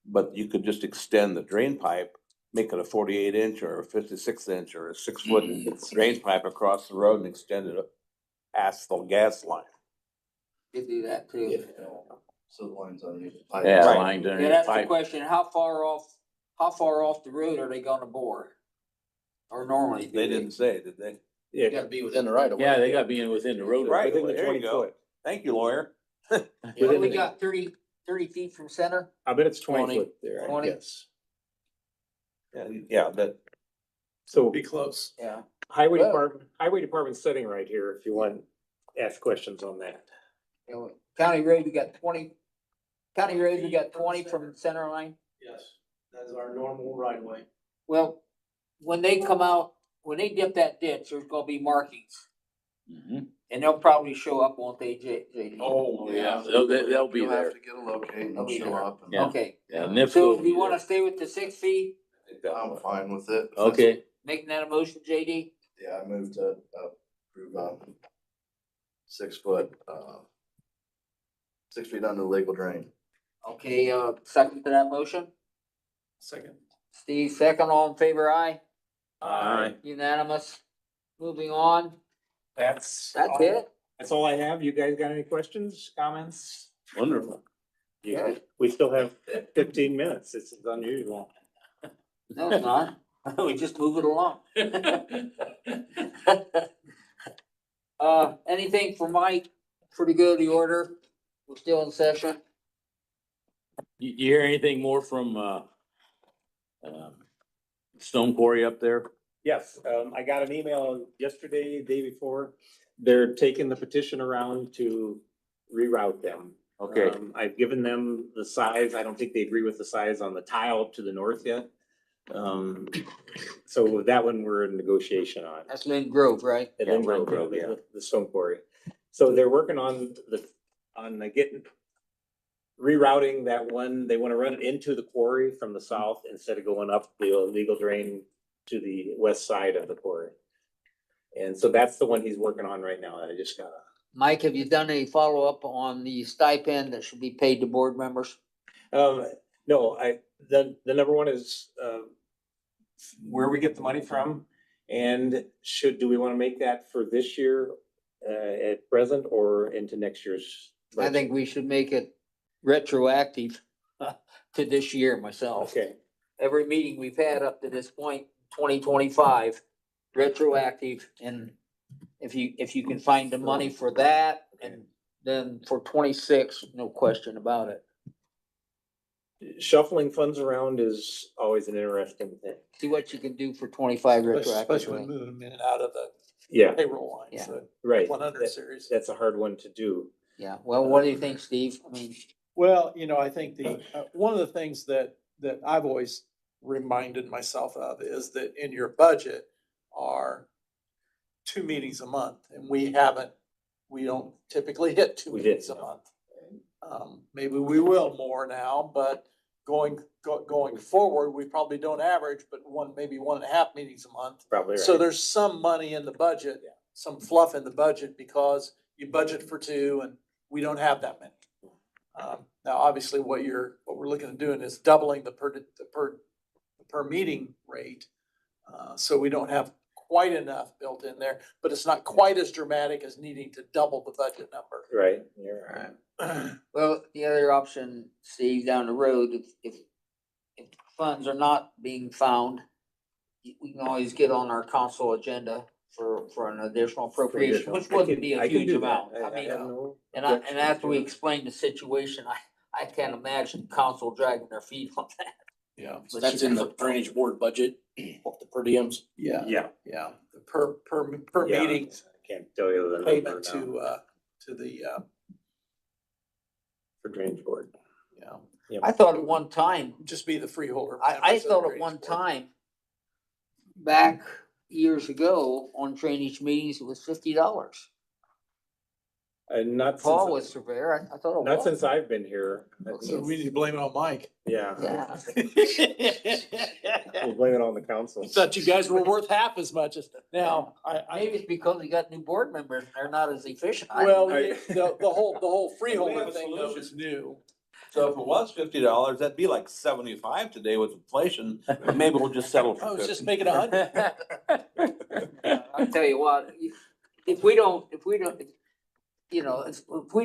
[SPEAKER 4] but you could just extend the drain pipe, make it a 48 inch or a 56 inch or a 6 foot drain pipe across the road and extend it past the gas line.
[SPEAKER 1] They do that too.
[SPEAKER 8] so the lines underneath the pipe.
[SPEAKER 3] yeah,
[SPEAKER 4] Right.
[SPEAKER 3] lines
[SPEAKER 1] Yeah,
[SPEAKER 3] underneath
[SPEAKER 1] that's the
[SPEAKER 3] pipe.
[SPEAKER 1] question, how far off the road are they gonna bore? Or normally do
[SPEAKER 4] They didn't say, did they?
[SPEAKER 5] You
[SPEAKER 2] Yeah.
[SPEAKER 5] gotta be within the right of way.
[SPEAKER 3] Yeah, they gotta be within the road.
[SPEAKER 4] Right.
[SPEAKER 2] Within the
[SPEAKER 4] there you
[SPEAKER 2] 20
[SPEAKER 4] go.
[SPEAKER 2] foot.
[SPEAKER 4] Thank you, lawyer.
[SPEAKER 1] What do we got, 30 feet from center?
[SPEAKER 2] I bet it's 20
[SPEAKER 5] 20.
[SPEAKER 2] foot there, I
[SPEAKER 1] 20.
[SPEAKER 2] guess.
[SPEAKER 4] Yeah, that,
[SPEAKER 2] So
[SPEAKER 5] Be close.
[SPEAKER 1] Yeah.
[SPEAKER 2] highway
[SPEAKER 1] Well-
[SPEAKER 2] department sitting right here, if you want to ask questions on that.
[SPEAKER 1] County road, we got 20 from center line.
[SPEAKER 5] Yes, that's our normal right of way.
[SPEAKER 1] Well, when they come out, when they dip that ditch, there's gonna be markings,
[SPEAKER 3] Mhm.
[SPEAKER 1] and they'll probably show up, won't they, JD?
[SPEAKER 3] Oh, yeah, they'll be
[SPEAKER 8] You'll have
[SPEAKER 3] there.
[SPEAKER 8] to get a locate and
[SPEAKER 1] They'll
[SPEAKER 8] they'll
[SPEAKER 1] be
[SPEAKER 8] show
[SPEAKER 1] there.
[SPEAKER 8] up. And
[SPEAKER 3] Yeah.
[SPEAKER 1] Okay,
[SPEAKER 3] Yeah,
[SPEAKER 1] so
[SPEAKER 3] NIPSCO
[SPEAKER 1] do
[SPEAKER 3] will be
[SPEAKER 1] you wanna
[SPEAKER 3] there.
[SPEAKER 1] stay with the 6 feet,
[SPEAKER 8] I'm fine with it.
[SPEAKER 3] Okay,
[SPEAKER 1] making that a motion, JD?
[SPEAKER 8] Yeah, I moved to approve 6 foot, 6 feet under the legal drain.
[SPEAKER 1] Okay, second to that motion?
[SPEAKER 5] Second.
[SPEAKER 1] Steve, second, all in favor, aye?
[SPEAKER 3] Aye.
[SPEAKER 1] Unanimous. Moving on,
[SPEAKER 2] That's
[SPEAKER 1] it?
[SPEAKER 2] That's all I have. You guys got any questions, comments?
[SPEAKER 3] wonderful.
[SPEAKER 1] Yeah.
[SPEAKER 2] We still have 15 minutes. It's unusual.
[SPEAKER 1] No, it's not, we just move it along. Anything for Mike, for the good of the order? We're still in session.
[SPEAKER 3] You hear anything more from, stone quarry up there?
[SPEAKER 2] Yes, I got an email yesterday, day before. They're taking the petition around to reroute them.
[SPEAKER 3] Okay,
[SPEAKER 2] I've given them the size. I don't think they agree with the size on the tile up to the north yet. So that one we're in negotiation on.
[SPEAKER 1] That's Lynn Grove, right?
[SPEAKER 2] And
[SPEAKER 3] Yeah,
[SPEAKER 2] then
[SPEAKER 3] Lynn Grove, yeah.
[SPEAKER 2] the stone quarry. So they're working on getting, rerouting that one. They want to run it into the quarry from the south instead of going up the illegal drain to the west side of the quarry. And so that's the one he's working on right now. I just gotta.
[SPEAKER 1] Mike, have you done any follow-up on the stipend that should be paid to board members?
[SPEAKER 2] No, the number one is, where we get the money from. And do we want to make that for this year, at present or into next year's?
[SPEAKER 1] I think we should make it retroactive to this year myself.
[SPEAKER 2] Okay,
[SPEAKER 1] Every meeting we've had up to this point, 2025, retroactive. And if you can find the money for that, and then for 26, no question about it.
[SPEAKER 2] shuffling funds around is always an interesting thing.
[SPEAKER 1] See what you can do for 25
[SPEAKER 9] Especially when
[SPEAKER 1] retroactively.
[SPEAKER 9] moving them in and out of the
[SPEAKER 2] Yeah,
[SPEAKER 9] payroll line,
[SPEAKER 1] Yeah.
[SPEAKER 9] so
[SPEAKER 2] right.
[SPEAKER 9] 100 series.
[SPEAKER 2] That's a hard one to do.
[SPEAKER 1] Yeah, well, what do you think, Steve? I mean,
[SPEAKER 9] Well, I think one of the things that I've always reminded myself of is that in your budget are 2 meetings a month, and we don't typically hit 2
[SPEAKER 2] We
[SPEAKER 9] meetings a
[SPEAKER 2] didn't, no.
[SPEAKER 9] month. Maybe we will more now, but going forward, we probably don't average, but maybe 1.5 meetings a month.
[SPEAKER 2] Probably right.
[SPEAKER 9] So there's some money in the budget, some fluff in the budget, because you budget for 2 and we don't have that many. Now, obviously, what we're looking at doing is doubling the per meeting rate. So we don't have quite enough built in there, but it's not quite as dramatic as needing to double the budget number.
[SPEAKER 2] Right, you're right.
[SPEAKER 1] well, the other option, Steve, down the road, if funds are not being found, we can always get on our council agenda for an additional appropriation, which wouldn't be a
[SPEAKER 2] I can
[SPEAKER 1] huge
[SPEAKER 2] do that.
[SPEAKER 1] amount.
[SPEAKER 2] I
[SPEAKER 1] I mean,
[SPEAKER 2] have no
[SPEAKER 1] and
[SPEAKER 2] objection
[SPEAKER 1] after we
[SPEAKER 2] to it.
[SPEAKER 1] explain the situation, I can't imagine council dragging their feet on that.
[SPEAKER 9] Yeah.
[SPEAKER 5] So that's in the drainage board budget, the per diems.
[SPEAKER 9] Yeah,
[SPEAKER 2] Yeah.
[SPEAKER 9] yeah, the per
[SPEAKER 2] Yeah,
[SPEAKER 9] meeting
[SPEAKER 2] I can't tell you the number
[SPEAKER 9] payment
[SPEAKER 2] now
[SPEAKER 9] to the,
[SPEAKER 2] for drainage board.
[SPEAKER 1] I thought at one time,
[SPEAKER 9] just be the freeholder.
[SPEAKER 1] I
[SPEAKER 9] members of
[SPEAKER 1] thought
[SPEAKER 9] the
[SPEAKER 1] at one
[SPEAKER 9] drainage board.
[SPEAKER 1] time, back years ago, on drainage meetings, it was $50.
[SPEAKER 2] And not
[SPEAKER 1] Paul was
[SPEAKER 2] since,
[SPEAKER 1] surveyor, I thought it
[SPEAKER 2] not
[SPEAKER 1] was.
[SPEAKER 2] since I've been here. I think
[SPEAKER 9] So we
[SPEAKER 2] it's-
[SPEAKER 9] need to blame it on Mike.
[SPEAKER 2] Yeah,
[SPEAKER 1] Yeah.
[SPEAKER 2] we'll blame it on the council.
[SPEAKER 9] I thought you guys were worth half as much as, now,
[SPEAKER 1] Maybe it's because we got new board members, and they're not as efficient. I
[SPEAKER 9] well,
[SPEAKER 1] don't know.
[SPEAKER 9] the whole
[SPEAKER 4] We have
[SPEAKER 9] freeholder
[SPEAKER 4] a
[SPEAKER 9] thing though
[SPEAKER 4] solution.
[SPEAKER 9] is new.
[SPEAKER 4] So if it was $50, that'd be like 75 today with inflation. Maybe we'll just settle
[SPEAKER 9] I
[SPEAKER 4] for
[SPEAKER 9] was just
[SPEAKER 4] 50.
[SPEAKER 9] making 100.
[SPEAKER 1] I'll tell you what, if we don't, if we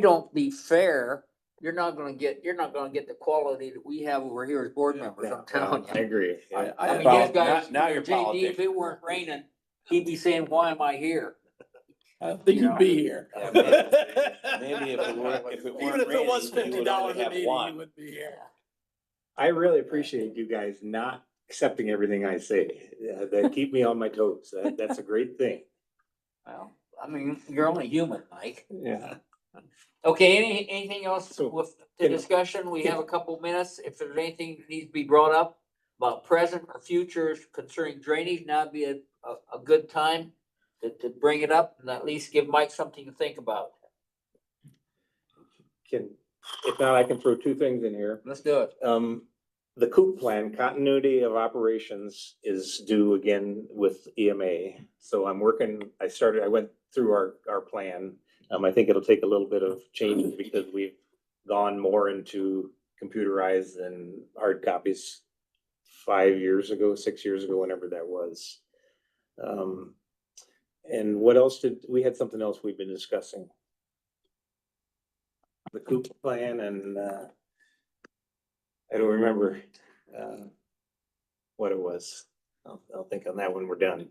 [SPEAKER 1] don't be fair, you're not gonna get the quality that we have over here as board members, I'm telling
[SPEAKER 2] I
[SPEAKER 1] you.
[SPEAKER 2] agree. Yeah.
[SPEAKER 1] I mean,
[SPEAKER 4] Well,
[SPEAKER 1] these guys,
[SPEAKER 4] now you're
[SPEAKER 1] JD, if it weren't raining, he'd be saying, why am I here?
[SPEAKER 9] I don't think you'd be here.
[SPEAKER 4] Yeah, maybe if it weren't
[SPEAKER 9] Even if it was
[SPEAKER 4] raining, we would
[SPEAKER 9] $50
[SPEAKER 4] only
[SPEAKER 9] a
[SPEAKER 4] have
[SPEAKER 9] meeting,
[SPEAKER 4] one.
[SPEAKER 9] you would be here.
[SPEAKER 2] I really appreciate you guys not accepting everything I say. That keep me on my toes. That's a great thing.
[SPEAKER 1] Well, I mean, you're only human, Mike.
[SPEAKER 2] Yeah.
[SPEAKER 1] Okay, anything else
[SPEAKER 2] So,
[SPEAKER 1] with the discussion? We have a couple minutes. If there's anything that needs to be brought up about present or future concerning drainage, now would be a good time to bring it up and at least give Mike something to think about.
[SPEAKER 2] If not, I can throw 2 things in here.
[SPEAKER 1] Let's do it.
[SPEAKER 2] The COOP plan, continuity of operations, is due again with EMA. So I went through our plan. I think it'll take a little bit of changes because we've gone more into computerized than hard copies 5 years ago, 6 years ago, whenever that was. And what else we had something else we've been discussing. The COOP plan and, I don't remember, what it was. I'll think on that when we're done.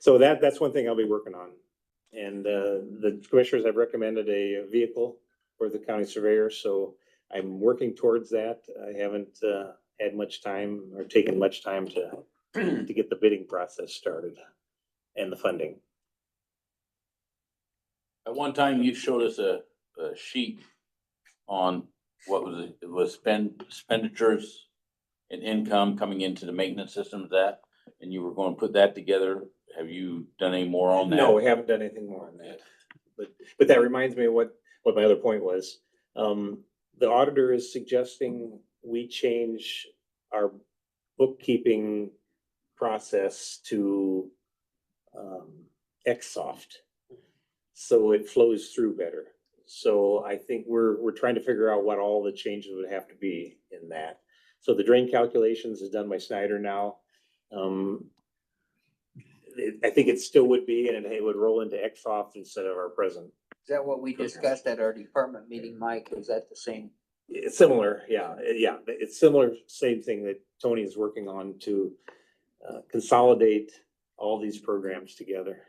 [SPEAKER 2] So that's one thing I'll be working on. And, the commissioners have recommended a vehicle for the county surveyor, so I'm working towards that. I haven't, had much time or taken much time to to get the bidding process started and the funding.
[SPEAKER 3] At one time, you showed us a sheet on what was it, expenditures and income coming into the maintenance systems that, and you were going to put that together. Have you done any more on that?
[SPEAKER 2] No, we haven't done anything more on that. But that reminds me of what my other point was. The auditor is suggesting we change our bookkeeping process to Xsoft. So it flows through better. So I think we're trying to figure out what all the changes would have to be in that. So the drain calculations is done by Snyder now. I think it still would be, and it would roll into Xsoft instead of our present.
[SPEAKER 1] Is that what we discussed at our department meeting, Mike? Is that the same?
[SPEAKER 2] It's similar, yeah, it's similar, same thing that Tony is working on to consolidate all these programs together.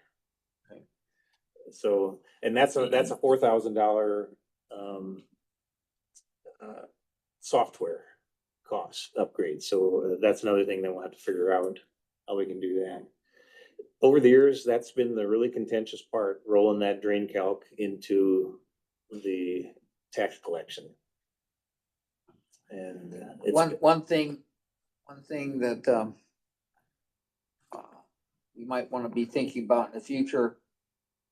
[SPEAKER 2] So, and that's a $4,000 software cost upgrade. So that's another thing that we'll have to figure out how we can do that. Over the years, that's been the really contentious part, rolling that drain calc into the tax collection. And it's
[SPEAKER 1] One thing that we might want to be thinking about in the future,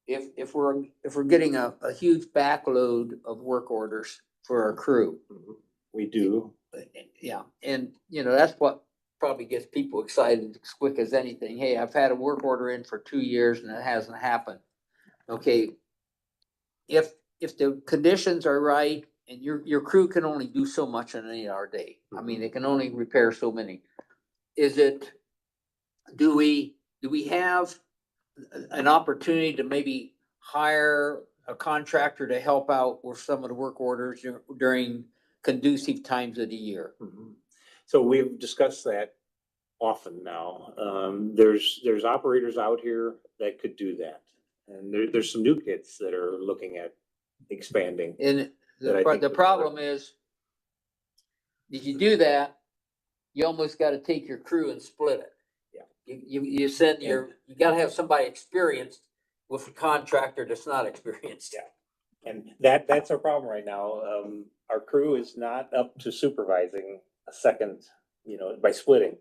[SPEAKER 1] if we're getting a huge backload of work orders for our crew.
[SPEAKER 2] we do.
[SPEAKER 1] Yeah, and that's what probably gets people excited as quick as anything. Hey, I've had a work order in for 2 years and it hasn't happened. Okay. If the conditions are right and your crew can only do so much in an 8-hour day. I mean, they can only repair so many. Do we have an opportunity to maybe hire a contractor to help out with some of the work orders during conducive times of the year?
[SPEAKER 2] So we've discussed that often now. There's operators out here that could do that. And there's some new kids that are looking at expanding.
[SPEAKER 1] And
[SPEAKER 2] That I think
[SPEAKER 1] the
[SPEAKER 2] would
[SPEAKER 1] problem is, if you do that, you almost gotta take your crew and split it.
[SPEAKER 2] Yeah.
[SPEAKER 1] You send you gotta have somebody experienced with a contractor that's not experienced.
[SPEAKER 2] Yeah. And that's our problem right now. Our crew is not up to supervising a second, by splitting.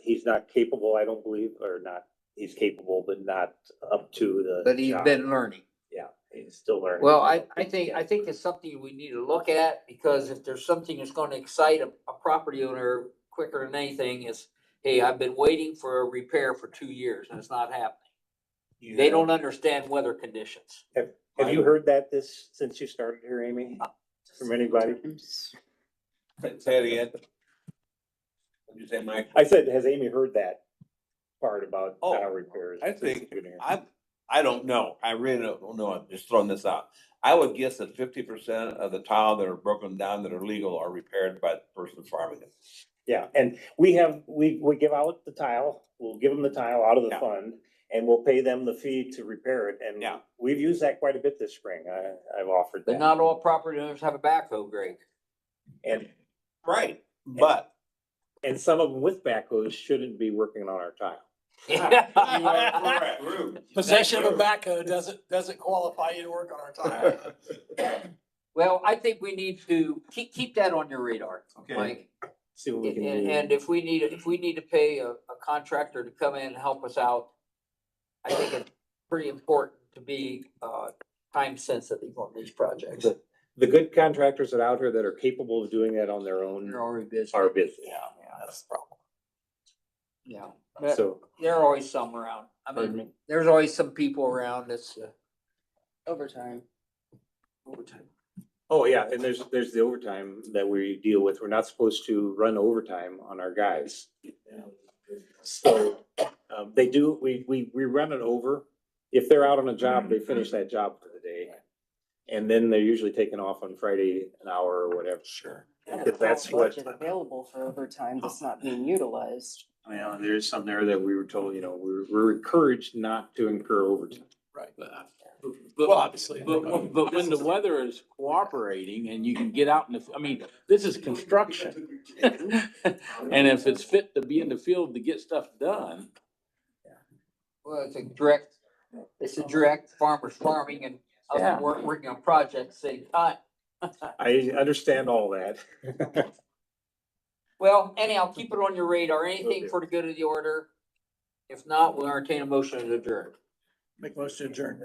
[SPEAKER 2] He's not capable, I don't believe, or not, he's capable, but not up to the.
[SPEAKER 1] But he's
[SPEAKER 2] job.
[SPEAKER 1] been learning.
[SPEAKER 2] Yeah, he's still learning.
[SPEAKER 1] Well, I think it's something we need to look at, because if there's something that's gonna excite a property owner quicker than anything is, hey, I've been waiting for a repair for 2 years and it's not happening. They don't understand weather conditions.
[SPEAKER 2] Have you heard that since you started here, Amy? From anybody?
[SPEAKER 4] Say it again. What'd you say, Mike?
[SPEAKER 2] I said, has Amy heard that part about
[SPEAKER 4] Oh,
[SPEAKER 2] tile repairs?
[SPEAKER 4] I think, I don't know. I really don't know. I'm just throwing this out. I would guess that 50% of the tile that are broken down that are legal are repaired by the person farming it.
[SPEAKER 2] Yeah, and we give out the tile, we'll give them the tile out of the
[SPEAKER 4] Yeah.
[SPEAKER 2] fund, and we'll pay them the fee to repair it, and
[SPEAKER 4] Yeah.
[SPEAKER 2] we've used that quite a bit this spring. I've offered
[SPEAKER 1] But
[SPEAKER 2] that.
[SPEAKER 1] not all property owners have a backhoe, Greg.
[SPEAKER 2] And
[SPEAKER 4] Right, but.
[SPEAKER 2] some of them with backhoes shouldn't be working on our tile.
[SPEAKER 9] Possession of a backhoe doesn't qualify you to work on our tile.
[SPEAKER 1] Well, I think we need to keep that on your radar,
[SPEAKER 4] Okay.
[SPEAKER 1] Mike.
[SPEAKER 2] See what we can do.
[SPEAKER 1] And if we need to pay a contractor to come in and help us out, I think it's pretty important to be time sensitive on these projects.
[SPEAKER 2] The good contractors that are out here that are capable of doing that on their own
[SPEAKER 1] They're already busy.
[SPEAKER 2] are busy.
[SPEAKER 1] Yeah, that's the problem. Yeah, but
[SPEAKER 2] So,
[SPEAKER 1] there are always some around. I
[SPEAKER 2] Pardon
[SPEAKER 1] mean,
[SPEAKER 2] me?
[SPEAKER 1] there's always some people around that's
[SPEAKER 7] Overtime.
[SPEAKER 1] overtime.
[SPEAKER 2] oh yeah, and there's the overtime that we deal with. We're not supposed to run overtime on our guys. So, they do, we run it over. If they're out on a job, they finish that job for the day. And then they're usually taking off on Friday an hour or whatever. Sure. Because that's what,
[SPEAKER 7] Budget available for overtime that's not being utilized.
[SPEAKER 2] there's some there that we were told, we're encouraged not to incur overtime.
[SPEAKER 9] Right. Well, obviously.
[SPEAKER 3] But when the weather is cooperating and you can get out in the, I mean, this is construction. And if it's fit to be in the field to get stuff done,
[SPEAKER 1] Well, it's a direct farmer's farming and
[SPEAKER 3] Yeah.
[SPEAKER 1] us working on projects, same time.
[SPEAKER 2] I understand all that.
[SPEAKER 1] Well, anyhow, keep it on your radar, anything for the good of the order. If not, we'll entertain a motion to adjourn.
[SPEAKER 9] Make most adjourn.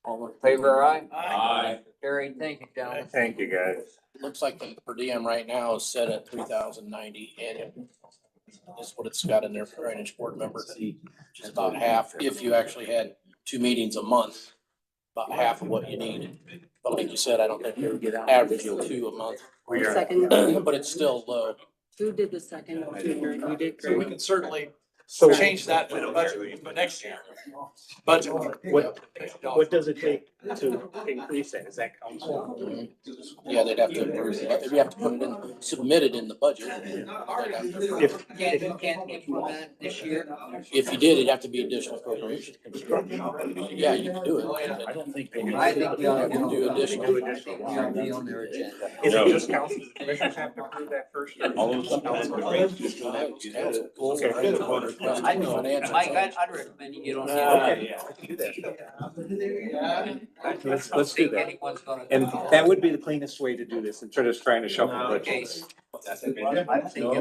[SPEAKER 1] All in favor, aye?
[SPEAKER 3] Aye.
[SPEAKER 1] Carried, thank you, gentlemen.
[SPEAKER 2] Thank you, guys.
[SPEAKER 5] Looks like the per diem right now is set at 3,090 annual. That's what it's got in there for drainage board member, which is about half, if you actually had 2 meetings a month, about half of what you need. But like you said, I don't think you get average 2 a month,
[SPEAKER 7] Second,
[SPEAKER 5] but it's still low.
[SPEAKER 7] who did the second? You did,
[SPEAKER 9] So we
[SPEAKER 7] Greg?
[SPEAKER 9] can certainly
[SPEAKER 2] So
[SPEAKER 9] change that for the budget for next year. Budget.
[SPEAKER 2] what does it take to increase that? Is that council?
[SPEAKER 5] Yeah, they'd have to approve it. They'd have to put it in, submit it in the budget. They'd have to-
[SPEAKER 2] If,
[SPEAKER 1] You can't implement it this year?
[SPEAKER 5] If you did, it'd have to be additional appropriation. Yeah, you can do it.
[SPEAKER 3] I don't think.
[SPEAKER 1] I think we ought to
[SPEAKER 5] Do additional.
[SPEAKER 1] I think we ought to be on their agenda.
[SPEAKER 2] is it just council, the commissioners have to approve that first?
[SPEAKER 3] All those council
[SPEAKER 1] I know, Mike, I'd recommend you get on the.
[SPEAKER 2] Okay, yeah, I can do that. Let's do that.
[SPEAKER 1] Anyone's gonna.
[SPEAKER 2] And that would be the cleanest way to do this, instead of trying to shuffle
[SPEAKER 1] Okay.
[SPEAKER 2] budgets.
[SPEAKER 1] I think get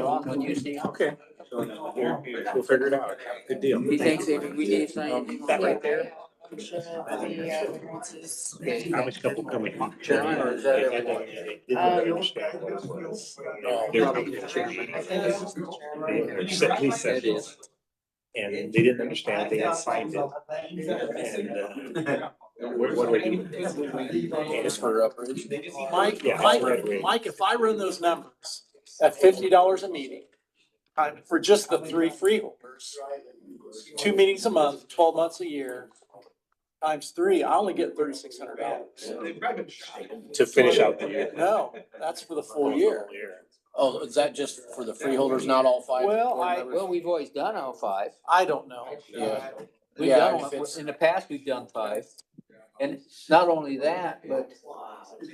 [SPEAKER 1] on with you, Steve.
[SPEAKER 2] Okay. We'll figure it out. Good deal.
[SPEAKER 1] You think we need something?
[SPEAKER 2] That right there.
[SPEAKER 1] Okay.
[SPEAKER 2] How much couple coming?
[SPEAKER 1] Chairman, or is that everyone?
[SPEAKER 2] He said it. And they didn't understand, they had signed it. And, what do we do?
[SPEAKER 5] It's for upgrades.
[SPEAKER 9] Mike,
[SPEAKER 2] Yeah,
[SPEAKER 9] Mike,
[SPEAKER 2] that's right.
[SPEAKER 9] Mike, if I run those numbers at $50 a meeting, for just the 3 freeholders, 2 meetings a month, 12 months a year, times 3, I only get $3,600.
[SPEAKER 2] To finish out the year.
[SPEAKER 9] No, that's for the full year.
[SPEAKER 5] Oh, is that just for the freeholders, not all 5?
[SPEAKER 9] Well,
[SPEAKER 5] board
[SPEAKER 9] I-
[SPEAKER 5] members?
[SPEAKER 1] Well, we've always done all 5.
[SPEAKER 9] I don't know.
[SPEAKER 5] Yeah.
[SPEAKER 1] We've
[SPEAKER 5] Yeah,
[SPEAKER 1] done,
[SPEAKER 5] if it's-
[SPEAKER 1] in the past, we've done 5. And not only that, but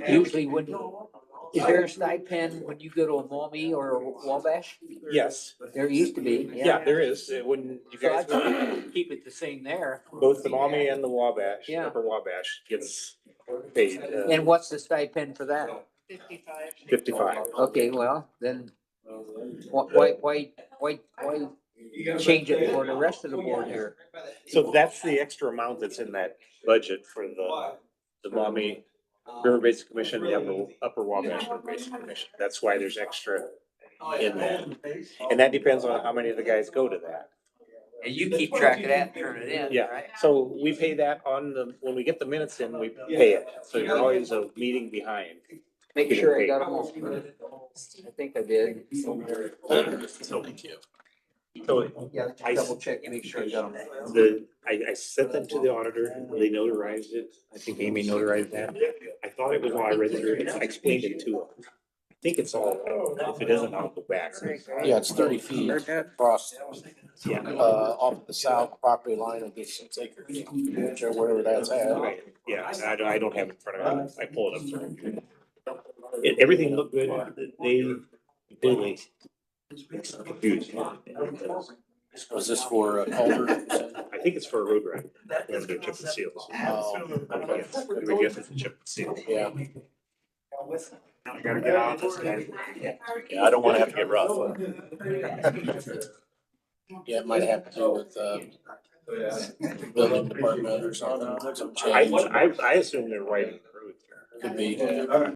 [SPEAKER 1] usually when, is there a stipend when you go to a Maumee or a Wabash?
[SPEAKER 2] Yes,
[SPEAKER 1] There used to be,
[SPEAKER 2] yeah, there is. When you
[SPEAKER 1] So
[SPEAKER 2] guys,
[SPEAKER 1] I'd keep it the same there.
[SPEAKER 2] both the Maumee and the Wabash,
[SPEAKER 1] Yeah.
[SPEAKER 2] Upper Wabash gets paid,
[SPEAKER 1] And what's the stipend for that?
[SPEAKER 2] 55.
[SPEAKER 1] Okay, well, then why change it for the rest of the board here?
[SPEAKER 2] So that's the extra amount that's in that budget for the Maumee River Basin Commission, the Upper Wabash River Basin Commission. That's why there's extra in that. And that depends on how many of the guys go to that.
[SPEAKER 1] And you keep track of that and turn it in,
[SPEAKER 2] Yeah,
[SPEAKER 1] right?
[SPEAKER 2] so we pay that when we get the minutes in, we pay it. So you're always a meeting behind.
[SPEAKER 1] Make sure I got them all. I think I did.
[SPEAKER 5] Thank you.
[SPEAKER 2] So
[SPEAKER 1] Yeah, double check, make sure I got them.
[SPEAKER 2] I sent them to the auditor, they notarized it, I think Amy notarized that. I thought it was all I read through it, I explained it to them. I think it's all, if it isn't, I'll go back.
[SPEAKER 5] Yeah, it's 30 feet across,
[SPEAKER 2] Yeah.
[SPEAKER 5] off the south property line of this 6 acres, which or wherever that's at.
[SPEAKER 2] Right, yeah, I don't have it in front of me, I pulled it up. Everything looked good, they really confused.
[SPEAKER 5] Was this for Calder?
[SPEAKER 2] I think it's for a road ride, when they're chip and seals. We get the chip and seal.
[SPEAKER 5] Yeah.
[SPEAKER 2] I gotta get out this guy.
[SPEAKER 5] Yeah, I don't wanna have to get rough. Yeah, it might have to do with, building department or something, some change,
[SPEAKER 2] I assume they're widening the road there.
[SPEAKER 5] could be.